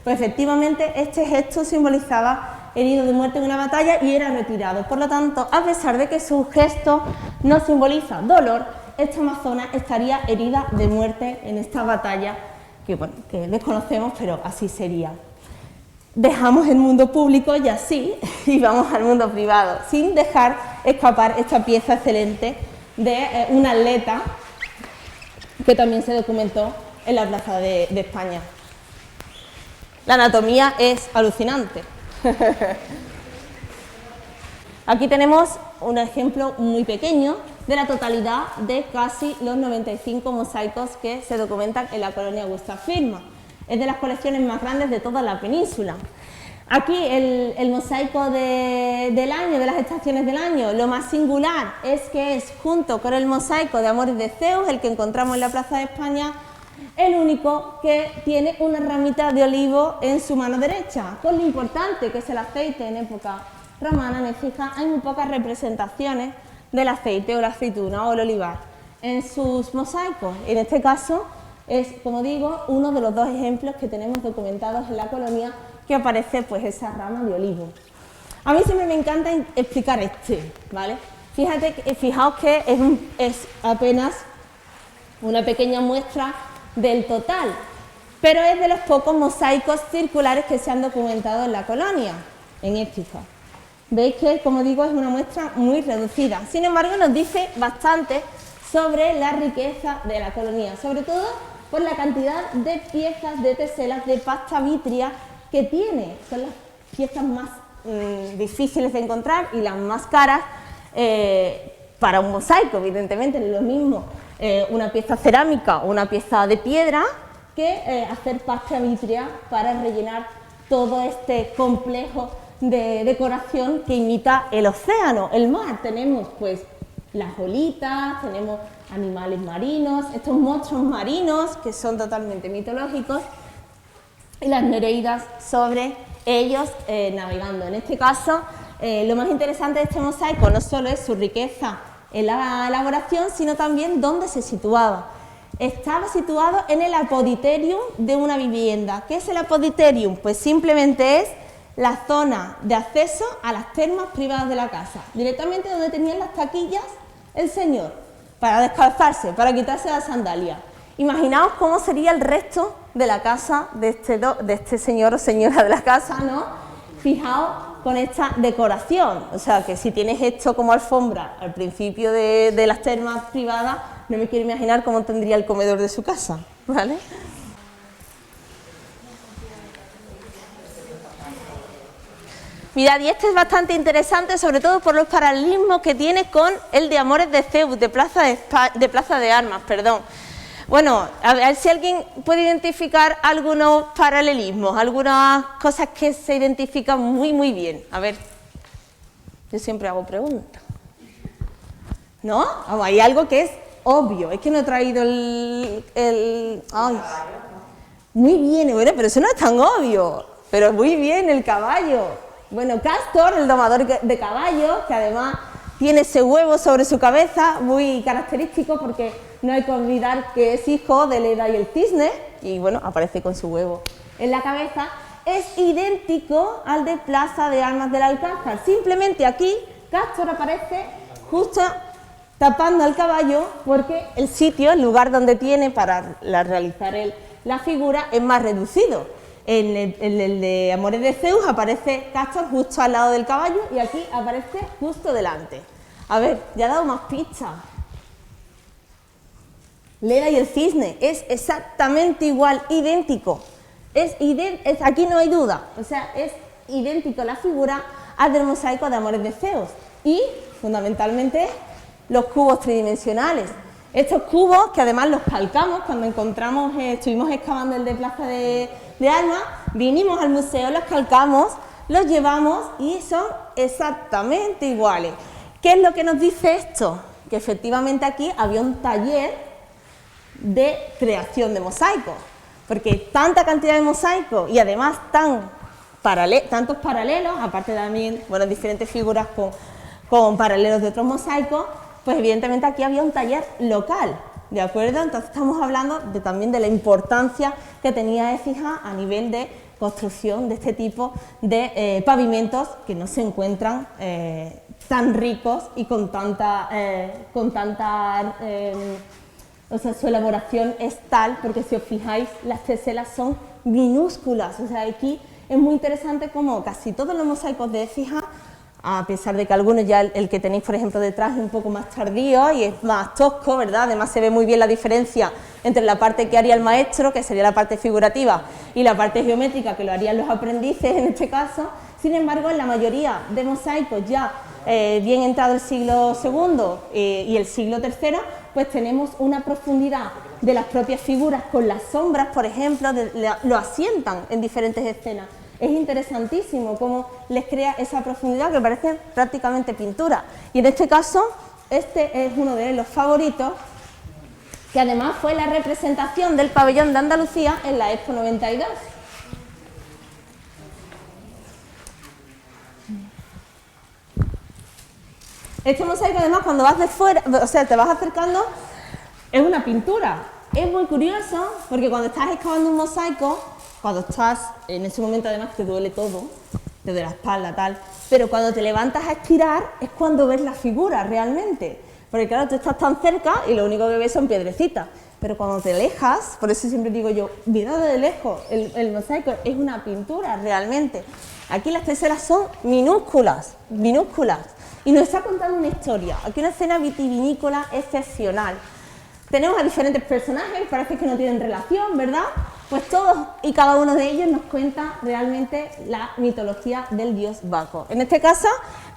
Pues efectivamente este gesto simbolizaba herido de muerte en una batalla y era retirado. Por lo tanto, a pesar de que su gesto no simboliza dolor, esta amazona estaría herida de muerte en esta batalla que, bueno, que desconocemos, pero así sería. Dejamos el mundo público y así y vamos al mundo privado, sin dejar escapar esta pieza excelente de un atleta que también se documentó en la Plaza de España. La anatomía es alucinante. Aquí tenemos un ejemplo muy pequeño de la totalidad de casi los 95 mosaicos que se documentan en la colonia Gustav Firma. Es de las colecciones más grandes de toda la península. Aquí el mosaico del año, de las estaciones del año, lo más singular es que es, junto con el mosaico de Amores de Zeus, el que encontramos en la Plaza de España, el único que tiene una ramita de olivo en su mano derecha. Con lo importante que es el aceite en época romana, en Écija hay muy pocas representaciones del aceite o la aceituna o el olivar en sus mosaicos. En este caso es, como digo, uno de los dos ejemplos que tenemos documentados en la colonia que aparece pues esa rama de olivo. A mí siempre me encanta explicar ¿vale? Fijaos que es apenas una pequeña muestra del total, pero es de los pocos mosaicos circulares que se han documentado en la colonia, en Écija. Veis que, como digo, es una muestra muy reducida. Sin embargo, nos dice bastante sobre la riqueza de la colonia, sobre todo por la cantidad de piezas de teselas de pasta vitria que tiene. Son las piezas más difíciles de encontrar y las más caras para un mosaico. Evidentemente, no es lo mismo una pieza cerámica o una pieza de piedra que hacer pasta vitria para rellenar todo este complejo de decoración que imita el océano, el mar. Tenemos pues las olitas, tenemos animales marinos, estos monstruos marinos que son totalmente mitológicos y las nereidas sobre ellos navegando. En este caso, lo más interesante de este mosaico no solo es su riqueza en la elaboración, sino también dónde se situaba. Estaba situado en el apoditerium de una vivienda. ¿Qué es el apoditerium? Pues simplemente es la zona de acceso a las termas privadas de la casa, directamente donde tenían las taquillas el señor, para descalzarse, para quitarse la sandalia. Imaginaos cómo sería el resto de la casa de este señor o señora de la casa, ¿no? Fijaos con esta decoración, o sea que si tienes esto como alfombra al principio de las termas privadas, no me quiero imaginar cómo tendría el comedor de su casa, ¿vale? Mirad, y este es bastante interesante, sobre todo por los paralelismos que tiene con el de Amores de Zeus, de Plaza de Armas, perdón. Bueno, a ver si alguien puede identificar algunos paralelismos, algunas cosas que se identifican muy bien. A ver, yo siempre hago preguntas. ¿No? Vamos, hay algo que es obvio, es que no he traído Ay. Muy bien, bueno, pero eso no es tan obvio, pero muy bien, el caballo. Bueno, Castor, el domador de caballos, que además tiene ese huevo sobre su cabeza, muy característico porque no hay que olvidar que es hijo de Leda y el cisne, y bueno, aparece con su huevo en la cabeza, es idéntico al de Plaza de Armas del Alcázar. Simplemente aquí Castor aparece justo tapando al caballo porque el sitio, el lugar donde tiene para realizar la figura es más reducido. En el de Amores de Zeus aparece Castor justo al lado del caballo y aquí aparece justo delante. A ver, ya he dado más pistas. Leda y el cisne es exactamente igual, idéntico. Aquí no hay duda, o sea, es idéntico la figura al del mosaico de Amores de Zeus. Y, fundamentalmente, los cubos tridimensionales. Estos cubos, que además los calcamos cuando estuvimos excavando el de Plaza de Armas, vinimos al museo, los calcamos, los llevamos y son exactamente iguales. ¿Qué es lo que nos dice esto? Que efectivamente aquí había un taller de creación de mosaicos, porque tanta cantidad de mosaicos y además tantos paralelos, aparte también, bueno, diferentes figuras con paralelos de otros mosaicos, pues evidentemente aquí había un taller local. ¿de acuerdo? Entonces estamos hablando también de la importancia que tenía Écija a nivel de construcción de este tipo de pavimentos que no se encuentran tan ricos y con tanta o sea, su elaboración es tal, porque si os fijáis, las teselas son minúsculas. O sea, aquí es muy interesante como casi todos los mosaicos de Écija, a pesar de que algunos ya el que tenéis, por ejemplo, detrás es un poco más tardío y es más tosco, ¿verdad? Además se ve muy bien la diferencia entre la parte que haría el maestro, que sería la parte figurativa, y la parte geométrica, que lo harían los aprendices en este caso. Sin embargo, en la mayoría de mosaicos ya bien entrado el siglo II y el siglo III, pues tenemos una profundidad de las propias figuras con las sombras, por ejemplo, lo asientan en diferentes escenas. Es interesantísimo cómo les crea esa profundidad que parece prácticamente pintura. Y en este caso, este es uno de los favoritos, que además fue la representación del pabellón de Andalucía en la Expo 92. Este mosaico, además, cuando vas de fuera, o sea, te vas acercando, es una pintura. Es muy curioso porque cuando estás excavando un mosaico, cuando estás en ese momento, además, te duele todo, te duele la espalda, tal, pero cuando te levantas a estirar es cuando ves la figura realmente. Porque claro, tú estás tan cerca y lo único que ves son piedrecitas. Pero cuando te alejas, por eso siempre digo yo, mirad de lejos, el mosaico es una pintura realmente. Aquí las teselas son minúsculas, minúsculas. Y nos está contando una historia, aquí una escena vitivinícola excepcional. Tenemos a diferentes personajes, parece que no tienen relación, ¿verdad? Pues todos y cada uno de ellos nos cuenta realmente la mitología del dios Baco. En este caso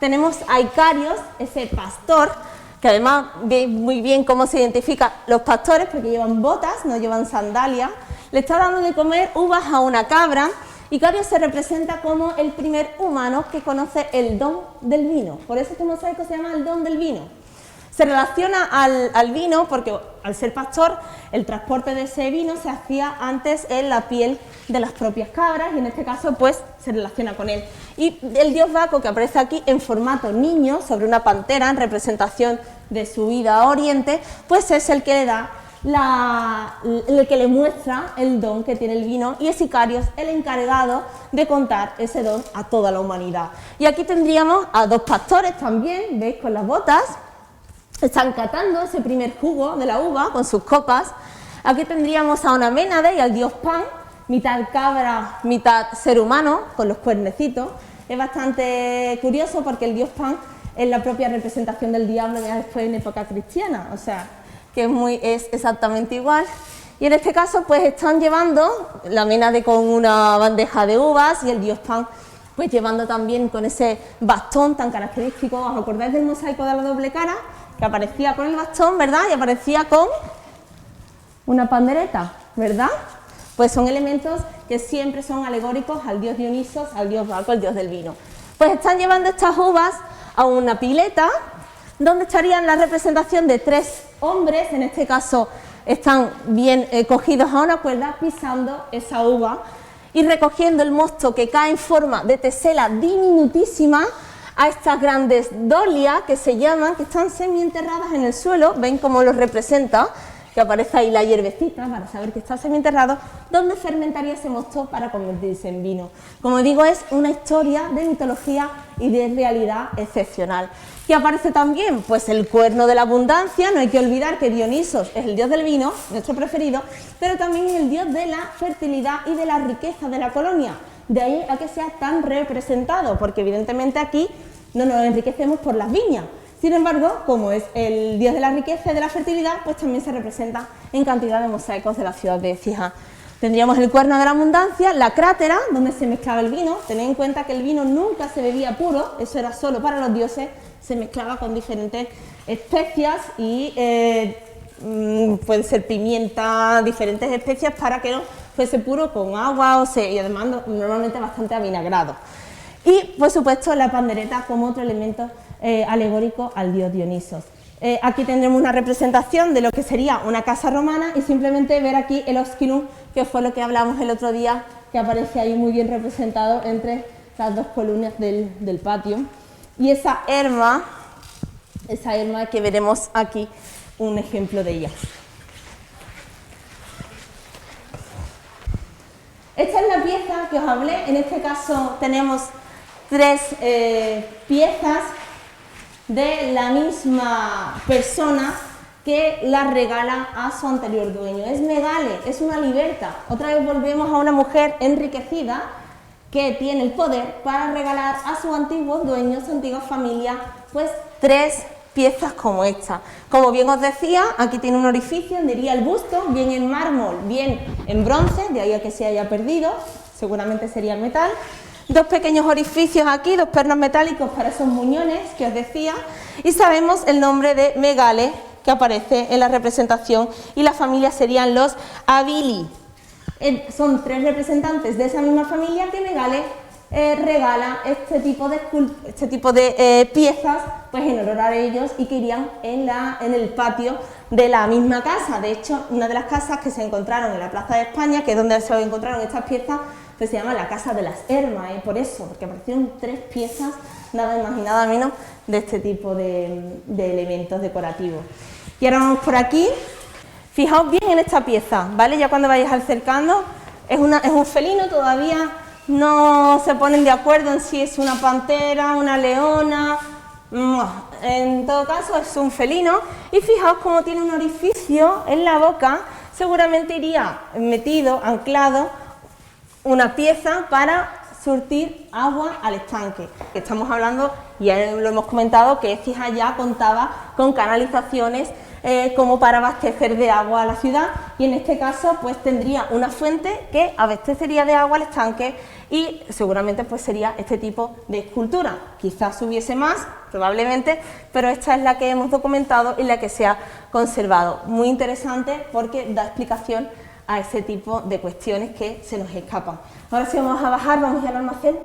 tenemos a Icarios, ese pastor, que además veis muy bien cómo se identifican los pastores, porque llevan botas, no llevan sandalias. Le está dando de comer uvas a una cabra. Icarios se representa como el primer humano que conoce el don del vino. Por eso este mosaico se llama el don del vino. Se relaciona al vino porque al ser pastor el transporte de ese vino se hacía antes en la piel de las propias cabras y en este caso pues se relaciona con él. Y el dios Baco, que aparece aquí en formato niño sobre una pantera en representación de su ida a Oriente, pues es el que le da el que le muestra el don que tiene el vino, y es Icarios el encargado de contar ese don a toda la humanidad. Y aquí tendríamos a dos pastores también, veis, con las botas, están catando ese primer jugo de la uva con sus copas. Aquí tendríamos a una Ménade y al dios Pan, mitad cabra, mitad ser humano, con los cuernecitos. Es bastante curioso porque el dios Pan es la propia representación del diablo ya después en época cristiana, o sea, que es exactamente igual. Y en este caso pues están llevando la Ménade con una bandeja de uvas y el dios Pan pues llevando también con ese bastón tan característico. ¿Os acordáis del mosaico de la doble cara? Que aparecía con el bastón, ¿verdad? Y aparecía con una pandereta, ¿verdad? Pues son elementos que siempre son alegóricos al dios Dionisos, al dios Baco, el dios del vino. Pues están llevando estas uvas a una pileta donde estarían la representación de tres hombres, en este caso están bien cogidos a una cuerda, pisando esa uva y recogiendo el mosto que cae en forma de tesela diminutísima a estas grandes dolias que se llaman, que están semienterradas en el suelo. Ven cómo los representa, que aparece ahí la hierbecita para saber que está semienterrado, donde fermentaría ese mosto para convertirse en vino. Como digo, es una historia de mitología y de realidad excepcional. ¿Qué aparece también? Pues el cuerno de la abundancia. No hay que olvidar que Dionisos es el dios del vino, nuestro preferido, pero también es el dios de la fertilidad y de la riqueza de la colonia. De ahí a que sea tan representado, porque evidentemente aquí no nos enriquecemos por las viñas. Sin embargo, como es el dios de la riqueza y de la fertilidad, pues también se representa en cantidad de mosaicos de la ciudad de Écija. Tendríamos el cuerno de la abundancia, la crátera, donde se mezclaba el vino. Tened en cuenta que el vino nunca se bebía puro, eso era solo para los dioses, se mezclaba con diferentes especias y puede ser pimienta, diferentes especias para que no fuese puro con agua y además normalmente bastante avinagrado. Y por supuesto la pandereta como otro elemento alegórico al dios Dionisos. Aquí tendremos una representación de lo que sería una casa romana y simplemente ver aquí el osculum, que fue lo que hablamos el otro día, que aparece ahí muy bien representado entre las dos columnas del patio. Y esa herma que veremos aquí un ejemplo de ella. pieza que os hablé. En este caso tenemos 3 piezas de la misma persona que la regala a su anterior dueño. Es Megale, es una liberta. Otra vez volvemos a una mujer enriquecida que tiene el poder para regalar a sus antiguos dueños, su antigua familia, pues 3 piezas como esta. Como bien os decía, aquí tiene un orificio donde iría el busto, bien en mármol, bien en bronce, de ahí a que se haya perdido, seguramente sería el metal. 2 pequeños orificios aquí, 2 pernos metálicos para esos muñones que os decía, y sabemos el nombre de Megale que aparece en la representación, y la familia serían los Abili. Son 3 representantes de esa misma familia que Megale regala este tipo de piezas, pues en honor a ellos, y que irían en el patio de la misma casa. De hecho, una de las casas que se encontraron en la Plaza de España, que es donde se encontraron estas piezas, pues se llama la Casa de las Hermas, por eso, porque aparecieron 3 piezas, nada más y nada menos, de este tipo de elementos decorativos. Y ahora vamos por aquí. Fijaos bien en esta pieza, ¿vale? Ya cuando vayáis acercando, es un felino, todavía no se ponen de acuerdo en si es una pantera, una leona. En todo caso es un felino, y fijaos cómo tiene un orificio en la boca. Seguramente iría metido, anclado, una pieza para surtir agua al estanque. Estamos hablando, ya lo hemos comentado, que Écija ya contaba con canalizaciones como para abastecer de agua a la ciudad, y en este caso pues tendría una fuente que abastecería de agua al estanque, y seguramente pues sería este tipo de escultura. Quizás hubiese más, probablemente, pero esta es la que hemos documentado y la que se ha conservado. Muy interesante porque da explicación a ese tipo de cuestiones que se nos escapan. Ahora sí vamos a bajar, vamos a ir al almacén.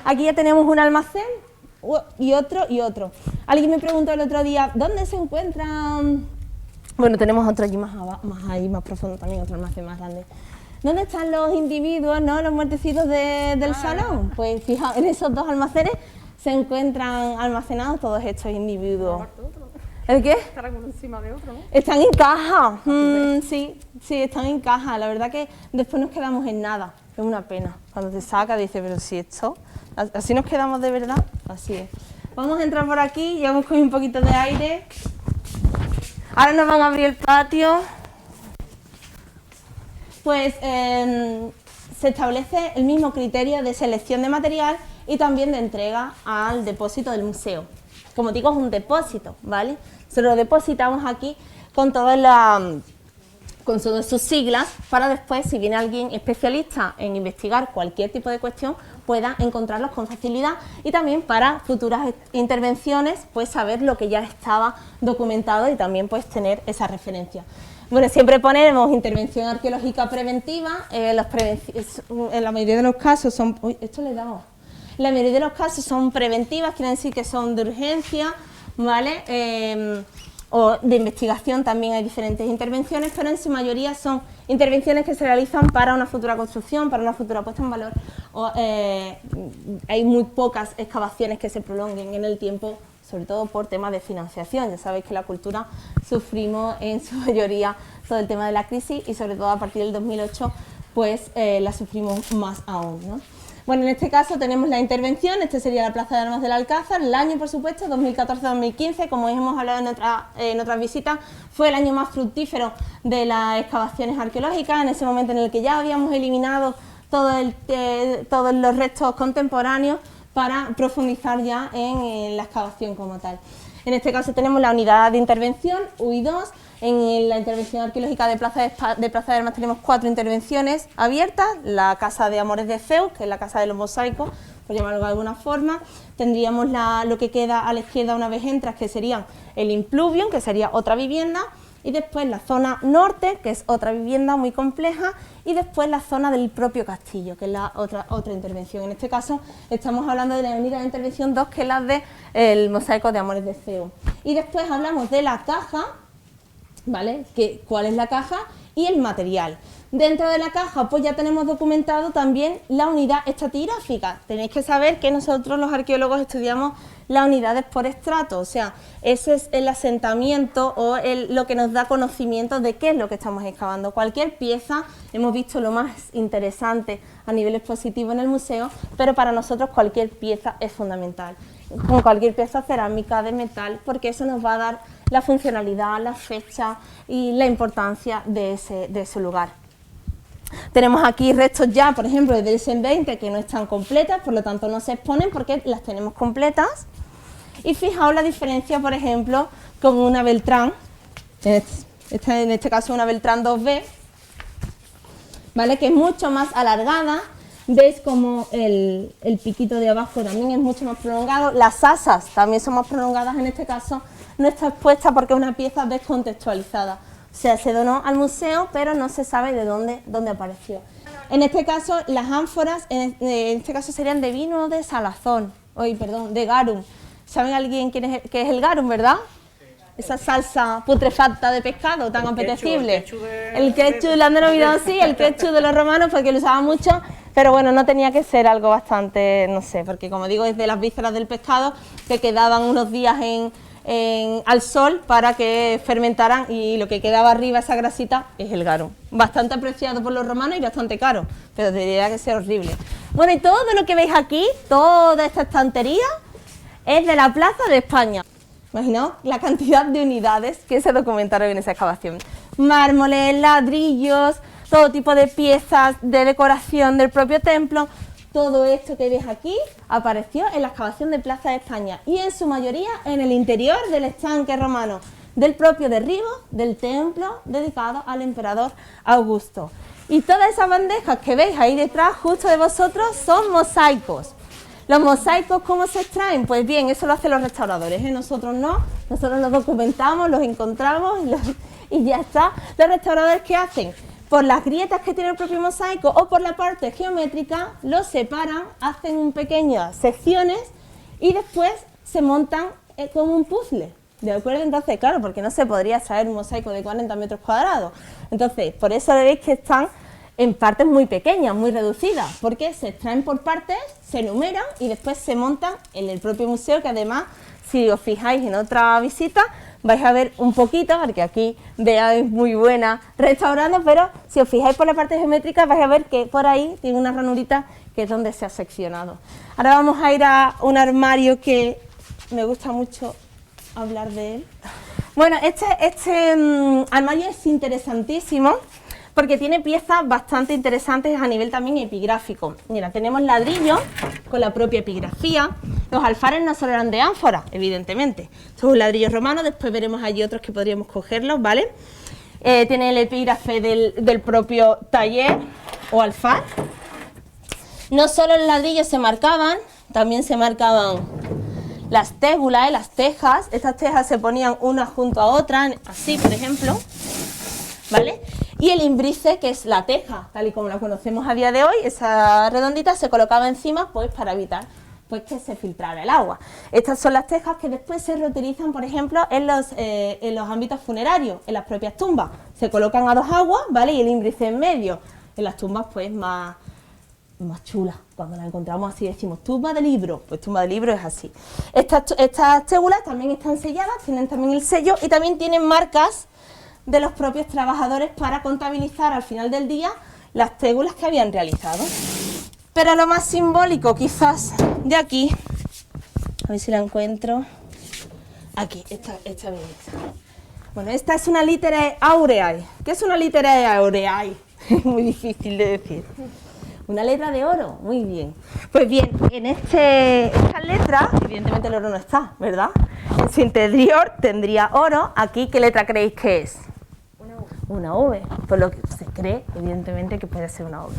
Aquí ya tenemos un almacén y otro y otro. Alguien me preguntó el otro día, ¿dónde se encuentran? Bueno, tenemos otro allí más profundo también, otro almacén más grande. ¿Dónde están los individuos, no, los muertecitos del salón? Pues fijaos, en esos 2 almacenes se encuentran almacenados todos estos individuos. ¿El qué? Estarán uno encima de otro, ¿no? Están en caja, sí, están en caja. La verdad que después nos quedamos en nada, es una pena. Cuando te saca dices, pero si esto, así nos quedamos de verdad, así es. Vamos a entrar por aquí, ya hemos cogido un poquito de aire. Ahora nos van a abrir el patio. Pues se establece el mismo criterio de selección de material y también de entrega al depósito del museo. Como digo, es un depósito, ¿vale? Se lo depositamos aquí con todas sus siglas, para después, si viene alguien especialista en investigar cualquier tipo de cuestión, pueda encontrarlos con facilidad, y también para futuras intervenciones, pues saber lo que ya estaba documentado y también pues tener esa referencia. Bueno, siempre ponemos intervención arqueológica preventiva, en la mayoría de los casos son... Uy, esto le damos. La mayoría de los casos son preventivas, quiere decir que son de urgencia, ¿vale? O de investigación también hay diferentes intervenciones, pero en su mayoría son intervenciones que se realizan para una futura construcción, para una futura puesta en valor. Hay muy pocas excavaciones que se prolonguen en el tiempo, sobre todo por temas de financiación. Ya sabéis que la cultura sufrimos en su mayoría todo el tema de la crisis, y sobre todo a partir del 2008 pues la sufrimos más aún, ¿no? Bueno, en este caso tenemos la intervención. Este sería la Plaza de Armas del Alcázar. El año, por supuesto, 2014-2015, como hemos hablado en otras visitas, fue el año más fructífero de las excavaciones arqueológicas, en ese momento en el que ya habíamos eliminado todos los restos contemporáneos para profundizar ya en la excavación como tal. En este caso tenemos la unidad de intervención, UI2. En la intervención arqueológica de Plaza de Armas tenemos 4 intervenciones abiertas. La Casa de Amores de Zeus, que es la casa de los mosaicos, por llamarlo de alguna forma. Tendríamos lo que queda a la izquierda una vez entras, que sería el Impluvium, que sería otra vivienda. Y después la zona norte, que es otra vivienda muy compleja. Y después la zona del propio castillo, que es la otra intervención. En este caso estamos hablando de la unidad de intervención 2, que es la del mosaico de Amores de Zeus. Y después hablamos de la caja, ¿vale? ¿Cuál es la caja? Y el material. Dentro de la caja pues ya tenemos documentado también la unidad estratigráfica. Tenéis que saber que nosotros los arqueólogos estudiamos las unidades por estrato, o sea, ese es el asentamiento o lo que nos da conocimiento de qué es lo que estamos excavando. Cualquier pieza, hemos visto lo más interesante a nivel expositivo en el museo, pero para nosotros cualquier pieza es fundamental. Como cualquier pieza cerámica, de metal, porque eso nos va a dar la funcionalidad, la fecha y la importancia de ese lugar. Tenemos aquí restos ya, por ejemplo, del siglo XX que no están completas, por lo tanto no se exponen porque las tenemos completas. Y fijaos la diferencia, por ejemplo, con una Beltrán, en este caso una Beltrán 2B, ¿vale? Que es mucho más alargada. Veis como el piquito de abajo también es mucho más prolongado. Las asas también son más prolongadas, en este caso no está expuesta porque es una pieza descontextualizada. O sea, se donó al museo, pero no se sabe de dónde apareció. En este caso, las ánforas, en este caso serían de vino de salazón, de garum. ¿Saben alguien qué es el garum, verdad? Esa salsa putrefacta de pescado tan apetecible. El ketchup, lo han denominado así, el ketchup de los romanos, porque lo usaban mucho, pero bueno, no tenía que ser algo bastante, no sé, porque como digo, es de las vísceras del pescado que quedaban unos días al sol para que fermentaran y lo que quedaba arriba, esa grasita, es el garum. Bastante apreciado por los romanos y bastante caro, pero debería que ser horrible. Bueno, y todo lo que veis aquí, toda esta estantería, es de la Plaza de España. Imaginaos la cantidad de unidades que se documentaron en esa excavación. Mármoles, ladrillos, todo tipo de piezas de decoración del propio templo. Todo esto que veis aquí apareció en la excavación de Plaza de España y en su mayoría en el interior del estanque romano, del propio derribo del templo dedicado al emperador Augusto. Y todas esas bandejas que veis ahí detrás, justo de vosotros, son mosaicos. Los mosaicos, ¿cómo se extraen? Pues bien, eso lo hacen los restauradores, ¿eh? Nosotros no, nosotros los documentamos, los encontramos y ya está. Los restauradores, ¿qué hacen? Por las grietas que tiene el propio mosaico o por la parte geométrica, los separan, hacen pequeñas secciones y después se montan como un puzzle. ¿De acuerdo? Entonces, claro, porque no se podría extraer un mosaico de 40 metros cuadrados. Entonces, por eso veis que están en partes muy pequeñas, muy reducidas, porque se extraen por partes, se enumeran y después se montan en el propio museo, que además, si os fijáis en otra visita, vais a ver un poquito, porque aquí veáis muy buena restaurando, pero si os fijáis por la parte geométrica vais a ver que por ahí tiene una ranurita que es donde se ha seccionado. Ahora vamos a ir a un armario que me gusta mucho hablar de él. Bueno, este armario es interesantísimo porque tiene piezas bastante interesantes a nivel también epigráfico. Mira, tenemos ladrillos con la propia epigrafía. Los alfares no solo eran de ánfora, evidentemente. Esto es un ladrillo romano, después veremos allí otros que podríamos cogerlos, ¿vale? Tiene el epígrafe del propio taller o alfar. No solo los ladrillos se marcaban, también se marcaban las tégulas, las tejas. Estas tejas se ponían una junto a otra, así por ejemplo, ¿vale? Y el imbrice, que es la teja, tal y como la conocemos a día de hoy, esa redondita se colocaba encima pues para evitar pues que se filtrara el agua. Estas son las tejas que después se reutilizan, por ejemplo, en los ámbitos funerarios, en las propias tumbas. Se colocan a dos aguas, ¿vale? Y el imbrice en medio. En las tumbas pues más chulas. Cuando las encontramos así decimos tumba de libro, pues tumba de libro es así. Estas tégulas también están selladas, tienen también el sello y también tienen marcas de los propios trabajadores para contabilizar al final del día las tégulas que habían realizado. Pero lo más simbólico quizás de aquí, a ver si la encuentro, aquí, esta belleza. Bueno, esta es una literae aureae. ¿Qué es una literae aureae? Muy difícil de decir. Una letra de oro, muy bien. Pues bien, en esta letra, evidentemente el oro no está, ¿verdad? En su interior tendría oro. Aquí, ¿qué letra creéis que es? Una V, por lo que se cree, evidentemente, que puede ser una V.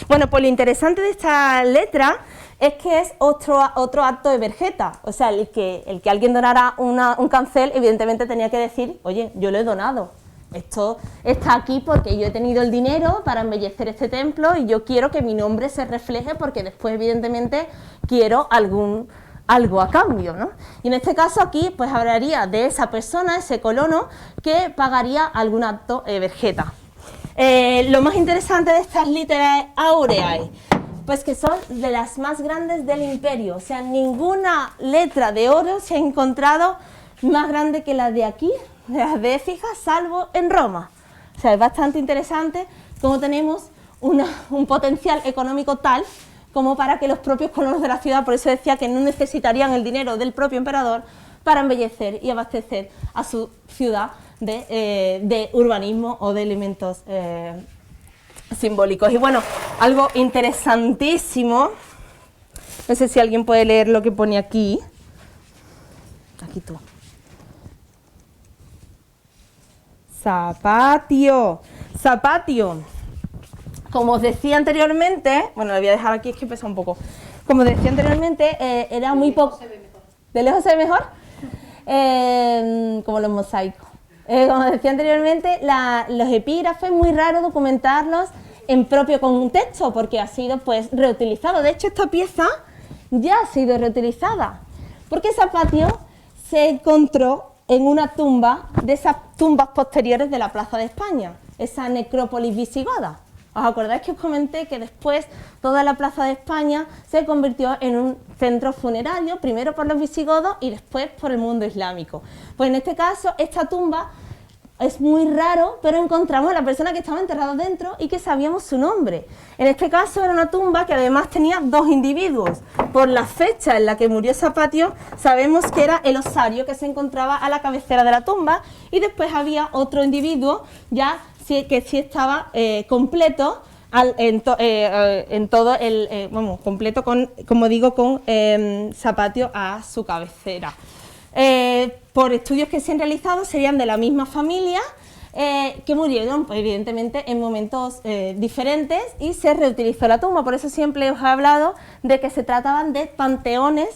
Bueno, pues lo interesante de esta letra es que es otro acto de vergeta. O sea, el que alguien donara un cancel, evidentemente tenía que decir, oye, yo lo he donado. Esto está aquí porque yo he tenido el dinero para embellecer este templo y yo quiero que mi nombre se refleje porque después, evidentemente, quiero algo a cambio, ¿no? Y en este caso aquí pues hablaría de esa persona, ese colono, que pagaría algún acto vergeta. Lo más interesante de estas Literae Aureae, pues que son de las más grandes del imperio, o sea, ninguna letra de oro se ha encontrado más grande que la de aquí, las de Écija, salvo en Roma. O sea, es bastante interesante cómo tenemos un potencial económico tal como para que los propios colonos de la ciudad, por eso decía que no necesitarían el dinero del propio emperador para embellecer y abastecer a su ciudad de urbanismo o de elementos simbólicos. Y bueno, algo interesantísimo, no sé si alguien puede leer lo que pone aquí. Aquí tú. Zapatio. Como os decía anteriormente, bueno, lo voy a dejar aquí, es que pesa un poco. Como decía anteriormente, era muy poco. ¿De lejos se ve mejor? Como los mosaicos. Como decía anteriormente, los epígrafes, muy raro documentarlos en propio contexto, porque ha sido pues reutilizado. De hecho, esta pieza ya ha sido reutilizada, porque Zapatio se encontró en una tumba de esas tumbas posteriores de la Plaza de España, esa necrópolis visigoda. ¿Os acordáis que os comenté que después toda la Plaza de España se convirtió en un centro funerario, primero por los visigodos y después por el mundo islámico? Pues en este caso, esta tumba es muy raro, pero encontramos a la persona que estaba enterrada dentro y que sabíamos su nombre. En este caso era una tumba que además tenía dos individuos. Por la fecha en la que murió Zapatio, sabemos que era el osario que se encontraba a la cabecera de la tumba, y después había otro individuo ya que sí estaba completo completo con, como digo, con Zapatio a su cabecera. Por estudios que se han realizado, serían de la misma familia, que murieron pues, evidentemente en momentos diferentes, y se reutilizó la tumba. Por eso siempre os he hablado de que se trataban de panteones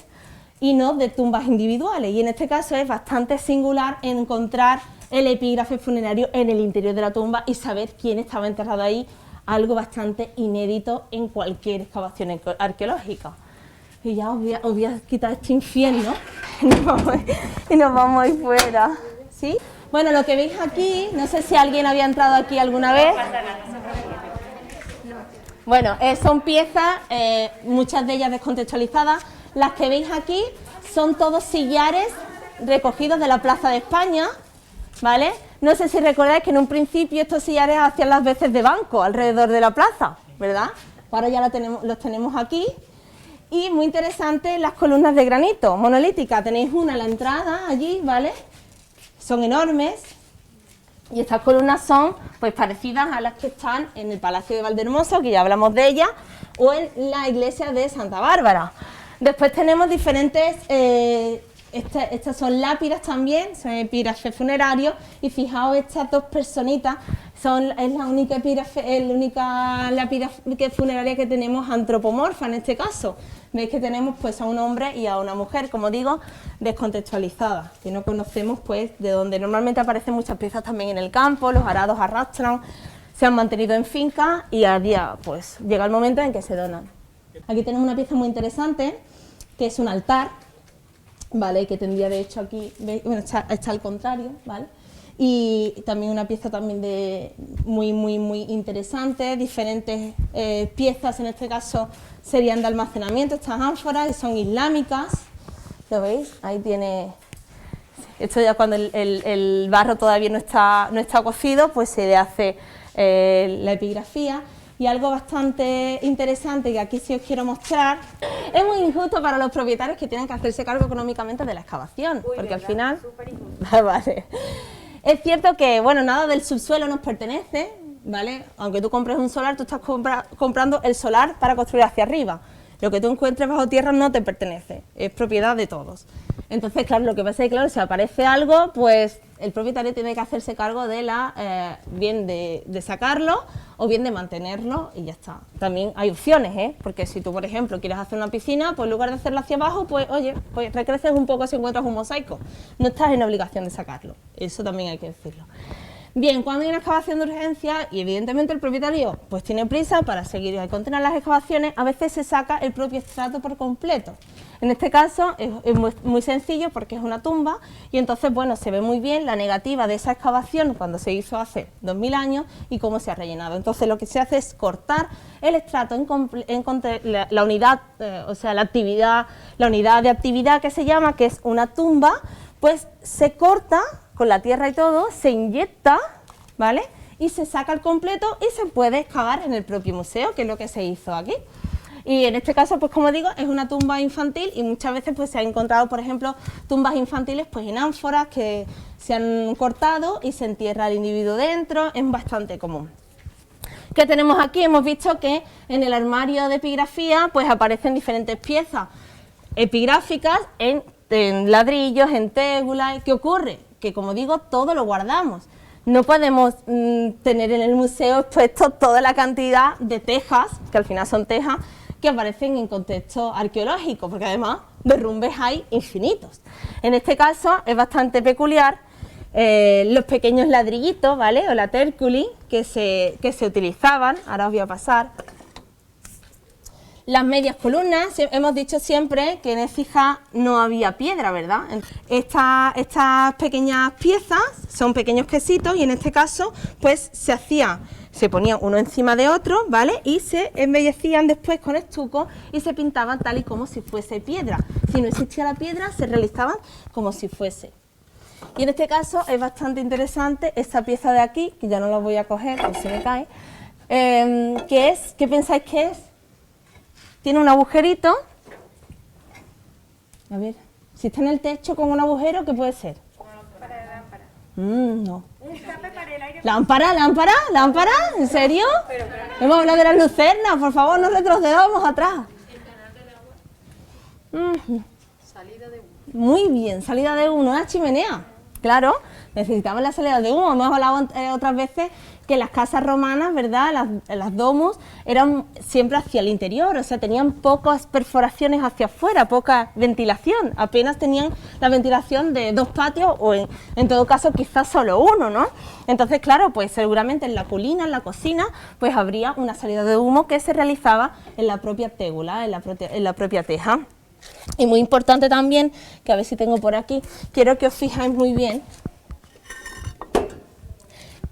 y no de tumbas individuales, y en este caso es bastante singular encontrar el epígrafe funerario en el interior de la tumba y saber quién estaba enterrado ahí, algo bastante inédito en cualquier excavación arqueológica. Y ya os voy a quitar este infierno y nos vamos a ir fuera. ¿Sí? Bueno, lo que veis aquí, no sé si alguien había entrado aquí alguna vez. Bueno, son piezas, muchas de ellas descontextualizadas. Las que veis aquí son todos sillares recogidos de la Plaza de España, ¿vale? No sé si recordáis que en un principio estos sillares hacían las veces de banco alrededor de la plaza, ¿verdad? Ahora ya los tenemos aquí. Y muy interesante las columnas de granito monolíticas. Tenéis una a la entrada allí, ¿vale? Son enormes. Y estas columnas son pues parecidas a las que están en el Palacio de Valdehermoso, que ya hablamos de ellas, o en la iglesia de Santa Bárbara. Después tenemos diferentes, estas son lápidas también, son epígrafes funerarios, y fijaos, estas dos personitas es la única lápida funeraria que tenemos antropomorfa en este caso. Veis que tenemos pues a un hombre y a una mujer, como digo, descontextualizadas, que no conocemos pues de donde normalmente aparecen muchas piezas también en el campo, los arados arrastran, se han mantenido en fincas y al día pues llega el momento en que se donan. Aquí tenemos una pieza muy interesante, que es un altar, ¿vale? Que tendría de hecho aquí, bueno, está al contrario, ¿vale? Y también una pieza también muy interesante, diferentes piezas, en este caso serían de almacenamiento, estas ánforas, y son islámicas, ¿lo veis? Ahí tiene, esto ya cuando el barro todavía no está cocido, pues se le hace la epigrafía. Y algo bastante interesante que aquí sí os quiero mostrar, es muy injusto para los propietarios que tienen que hacerse cargo económicamente de la excavación, porque al final... Vale. Es cierto que, bueno, nada del subsuelo nos pertenece, ¿vale? Aunque tú compres un solar, tú estás comprando el solar para construir hacia arriba. Lo que tú encuentres bajo tierra no te pertenece, es propiedad de todos. Entonces, claro, lo que pasa es que, claro, si aparece algo, pues el propietario tiene que hacerse cargo de bien de sacarlo o bien de mantenerlo y ya está. También hay opciones, porque si tú, por ejemplo, quieres hacer una piscina, pues en lugar de hacerla hacia abajo, pues oye, pues recreces un poco si encuentras un mosaico. No estás en obligación de sacarlo, eso también hay que decirlo. Bien, cuando hay una excavación de urgencia y evidentemente el propietario pues tiene prisa para seguir y continuar las excavaciones, a veces se saca el propio estrato por completo. En este caso es muy sencillo porque es una tumba y entonces bueno, se ve muy bien la negativa de esa excavación cuando se hizo hace 2000 años y cómo se ha rellenado. Entonces lo que se hace es cortar el estrato la unidad, o sea, la unidad de actividad que se llama, que es una tumba, pues se corta con la tierra y todo, se inyecta, ¿vale? Y se saca al completo y se puede excavar en el propio museo, que es lo que se hizo aquí. Y en este caso, pues como digo, es una tumba infantil y muchas veces pues se han encontrado, por ejemplo, tumbas infantiles pues en ánforas que se han cortado y se entierra el individuo dentro, es bastante común. ¿Qué tenemos aquí? Hemos visto que en el armario de epigrafía pues aparecen diferentes piezas epigráficas en ladrillos, en tégulas. ¿Qué ocurre? Que como digo, todo lo guardamos. No podemos tener en el museo expuesto toda la cantidad de tejas, que al final son tejas, que aparecen en contexto arqueológico, porque además derrumbes hay infinitos. En este caso es bastante peculiar los pequeños ladrillitos, ¿vale? O la térculi que se utilizaban. Ahora os voy a pasar. Las medias columnas, hemos dicho siempre que en Écija no había piedra, ¿verdad? Estas pequeñas piezas son pequeños quesitos y en este caso pues se ponían uno encima de otro, ¿vale? Y se embellecían después con estuco y se pintaban tal y como si fuese piedra. Si no existía la piedra, se realizaban como si fuese. Y en este caso es bastante interesante esta pieza de aquí, que ya no la voy a coger, porque se me cae, ¿qué pensáis que es? Tiene un agujerito, a ver, si está en el techo con un agujero, ¿qué puede ser? Una lámpara de lámpara. No. Un escape para el aire. ¿Lámpara? ¿En serio? Hemos hablado de las lucernas, por favor, no retrocedamos atrás. El canal de agua. Salida de humo. Muy bien, salida de humo, una chimenea. Claro, necesitamos la salida de humo. Hemos hablado otras veces que las casas romanas, ¿verdad?, las domus, eran siempre hacia el interior, o sea, tenían pocas perforaciones hacia afuera, poca ventilación, apenas tenían la ventilación de 2 patios o en todo caso quizás solo uno, ¿no? Entonces, claro, pues seguramente en la colina, en la cocina, pues habría una salida de humo que se realizaba en la propia tégula, en la propia teja. Y muy importante también, que a ver si tengo por aquí, quiero que os fijáis muy bien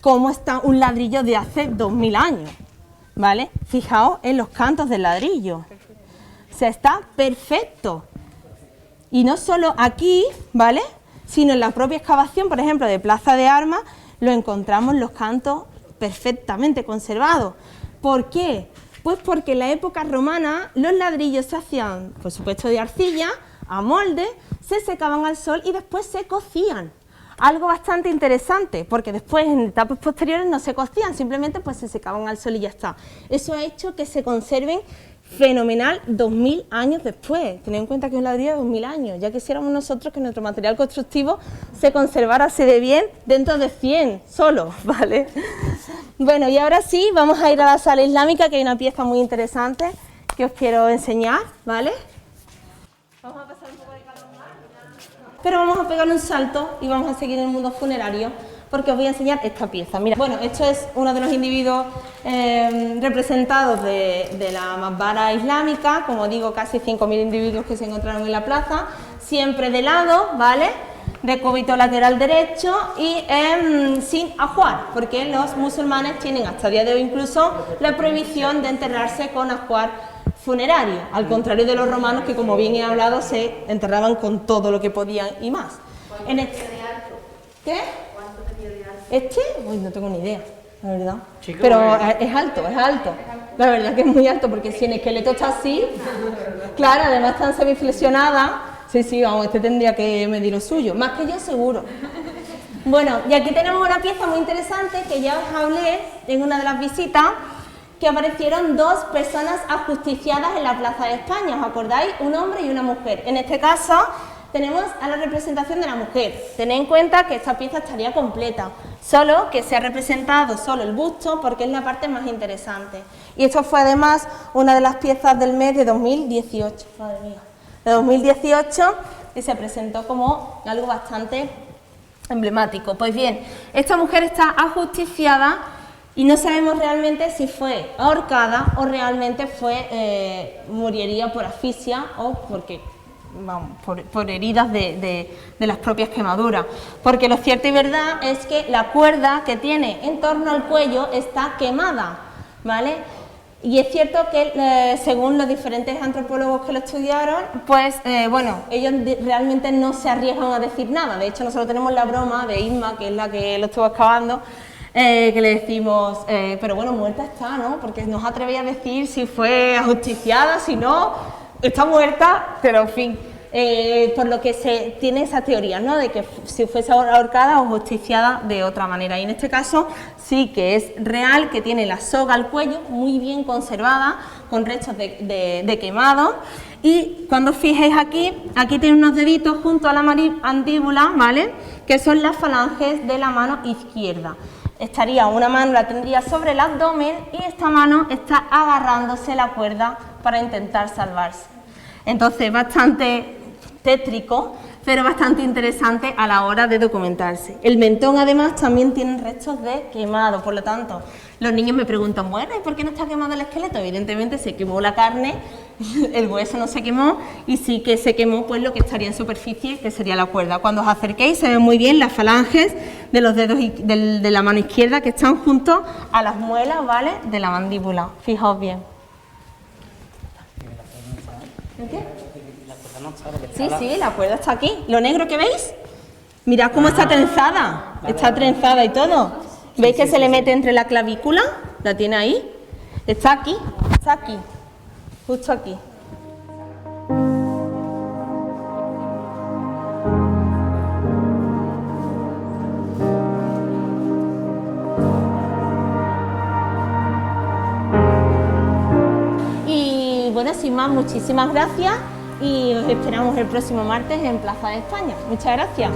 cómo está un ladrillo de hace 2000 años, ¿vale? Fijaos en los cantos del ladrillo, o sea, está perfecto. Y no solo aquí, ¿vale?, sino en la propia excavación, por ejemplo, de Plaza de Armas, lo encontramos los cantos perfectamente conservados. ¿Por qué? Pues porque en la época romana los ladrillos se hacían, por supuesto, de arcilla, a molde, se secaban al sol y después se cocían. Algo bastante interesante, porque después en etapas posteriores no se cocían, simplemente pues se secaban al sol y ya está. Eso ha hecho que se conserven fenomenal 2000 años después. Tened en cuenta que es un ladrillo de 2000 años, ya quisiéramos nosotros que nuestro material constructivo se conservara así de bien dentro de 100 solo, ¿vale? Bueno, y ahora sí, vamos a ir a la sala islámica, que hay una pieza muy interesante que os quiero enseñar, ¿vale? Vamos a pasar un poco de calor más, pero vamos a pegar un salto y vamos a seguir en el mundo funerario, porque os voy a enseñar esta pieza. Mira, bueno, esto es uno de los individuos representados de la Maqbara islámica, como digo, casi 5.000 individuos que se encontraron en la plaza, siempre de lado, ¿vale?, decúbito lateral derecho y sin ajuar, porque los musulmanes tienen hasta el día de hoy incluso la prohibición de enterrarse con ajuar funerario, al contrario de los romanos, que como bien he hablado se enterraban con todo lo que podían y más. ¿Cuánto tenía de alto? ¿Qué? ¿Cuánto tenía de alto? ¿Este? Uy, no tengo ni idea, la verdad. Chico, pero es alto. La verdad que es muy alto, porque si el esqueleto está así, claro, además están semiflexionadas. Sí, vamos, este tendría que medir lo suyo, más que yo seguro. Bueno, y aquí tenemos una pieza muy interesante que ya os hablé en una de las visitas, que aparecieron 2 personas ajusticiadas en la Plaza de España, ¿os acordáis? Un hombre y una mujer. En este caso tenemos a la representación de la mujer. Tened en cuenta que esta pieza estaría completa, solo que se ha representado solo el busto porque es la parte más interesante. Y esto fue además una de las piezas del mes de 2018, madre mía, de 2018, y se presentó como algo bastante emblemático. Pues bien, esta mujer está ajusticiada y no sabemos realmente si fue ahorcada o realmente moriría por asfixia o por heridas de las propias quemaduras. Porque lo cierto y verdad es que la cuerda que tiene en torno al cuello está quemada, ¿vale? Y es cierto que según los diferentes antropólogos que lo estudiaron, pues ellos realmente no se arriesgan a decir nada. De hecho, nosotros tenemos la broma de Isma, que es la que lo estuvo excavando, que le decimos, pero bueno, muerta está, ¿no? Porque no os atrevéis a decir si fue ajusticiada, si no, está muerta, pero en fin. Por lo que se tiene esa teoría, ¿no?, de que si fuese ahorcada o ajusticiada de otra manera. Y en este caso sí que es real, que tiene la soga al cuello muy bien conservada, con restos de quemado. Y cuando os fijéis aquí tiene unos deditos junto a la mandíbula, ¿vale?, que son las falanges de la mano izquierda. Una mano la tendría sobre el abdomen y esta mano está agarrándose la cuerda para intentar salvarse. Entonces, bastante tétrico, pero bastante interesante a la hora de documentarse. El mentón, además, también tiene restos de quemado, por lo tanto, los niños me preguntan, bueno, ¿y por qué no está quemado el esqueleto? Evidentemente se quemó la carne, el hueso no se quemó, y sí que se quemó pues lo que estaría en superficie, que sería la cuerda. Cuando os acerquéis se ven muy bien las falanges de los dedos de la mano izquierda que están junto a las muelas, ¿vale?, de la mandíbula. Fijaos bien. ¿El qué? Sí, la cuerda está aquí. ¿Lo negro que veis? Mirad cómo está trenzada. Está trenzada y todo. ¿Veis que se le mete entre la clavícula? ¿La tiene ahí? Está aquí, justo aquí. Y bueno, sin más, muchísimas gracias. Y os esperamos el próximo martes en Plaza de España. Muchas gracias.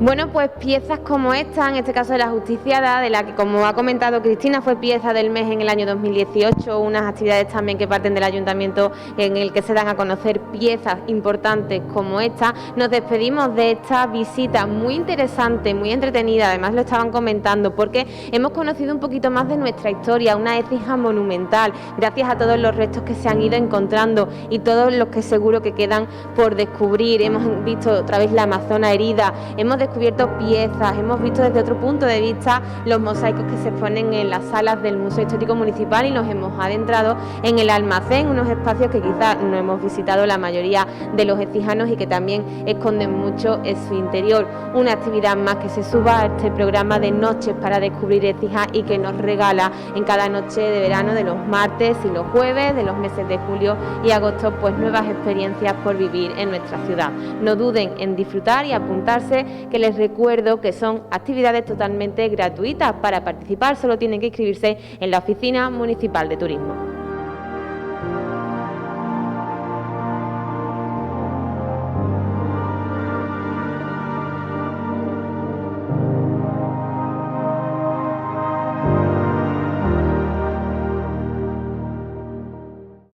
Bueno, pues piezas como esta, en este caso de la Justiciada, de la que, como ha comentado Cristina, fue pieza del mes en el año 2018, unas actividades también que parten del Ayuntamiento en el que se dan a conocer piezas importantes como esta. Nos despedimos de esta visita muy interesante, muy entretenida, además lo estaban comentando, porque hemos conocido un poquito más de nuestra historia, una écija monumental, gracias a todos los restos que se han ido encontrando y todos los que seguro que quedan por descubrir. Hemos visto otra vez la Amazona herida, hemos descubierto piezas, hemos visto desde otro punto de vista los mosaicos que se exponen en las salas del Museo Histórico Municipal y nos hemos adentrado en el almacén, unos espacios que quizás no hemos visitado la mayoría de los écijanos y que también esconden mucho en su interior. Una actividad más que se suba a este programa de Noches para Descubrir Écija y que nos regala en cada noche de verano de los martes y los jueves de los meses de julio y agosto, pues nuevas experiencias por vivir en nuestra ciudad. No duden en disfrutar y apuntarse, que les recuerdo que son actividades totalmente gratuitas. Para participar solo tienen que inscribirse en la Oficina Municipal de Turismo.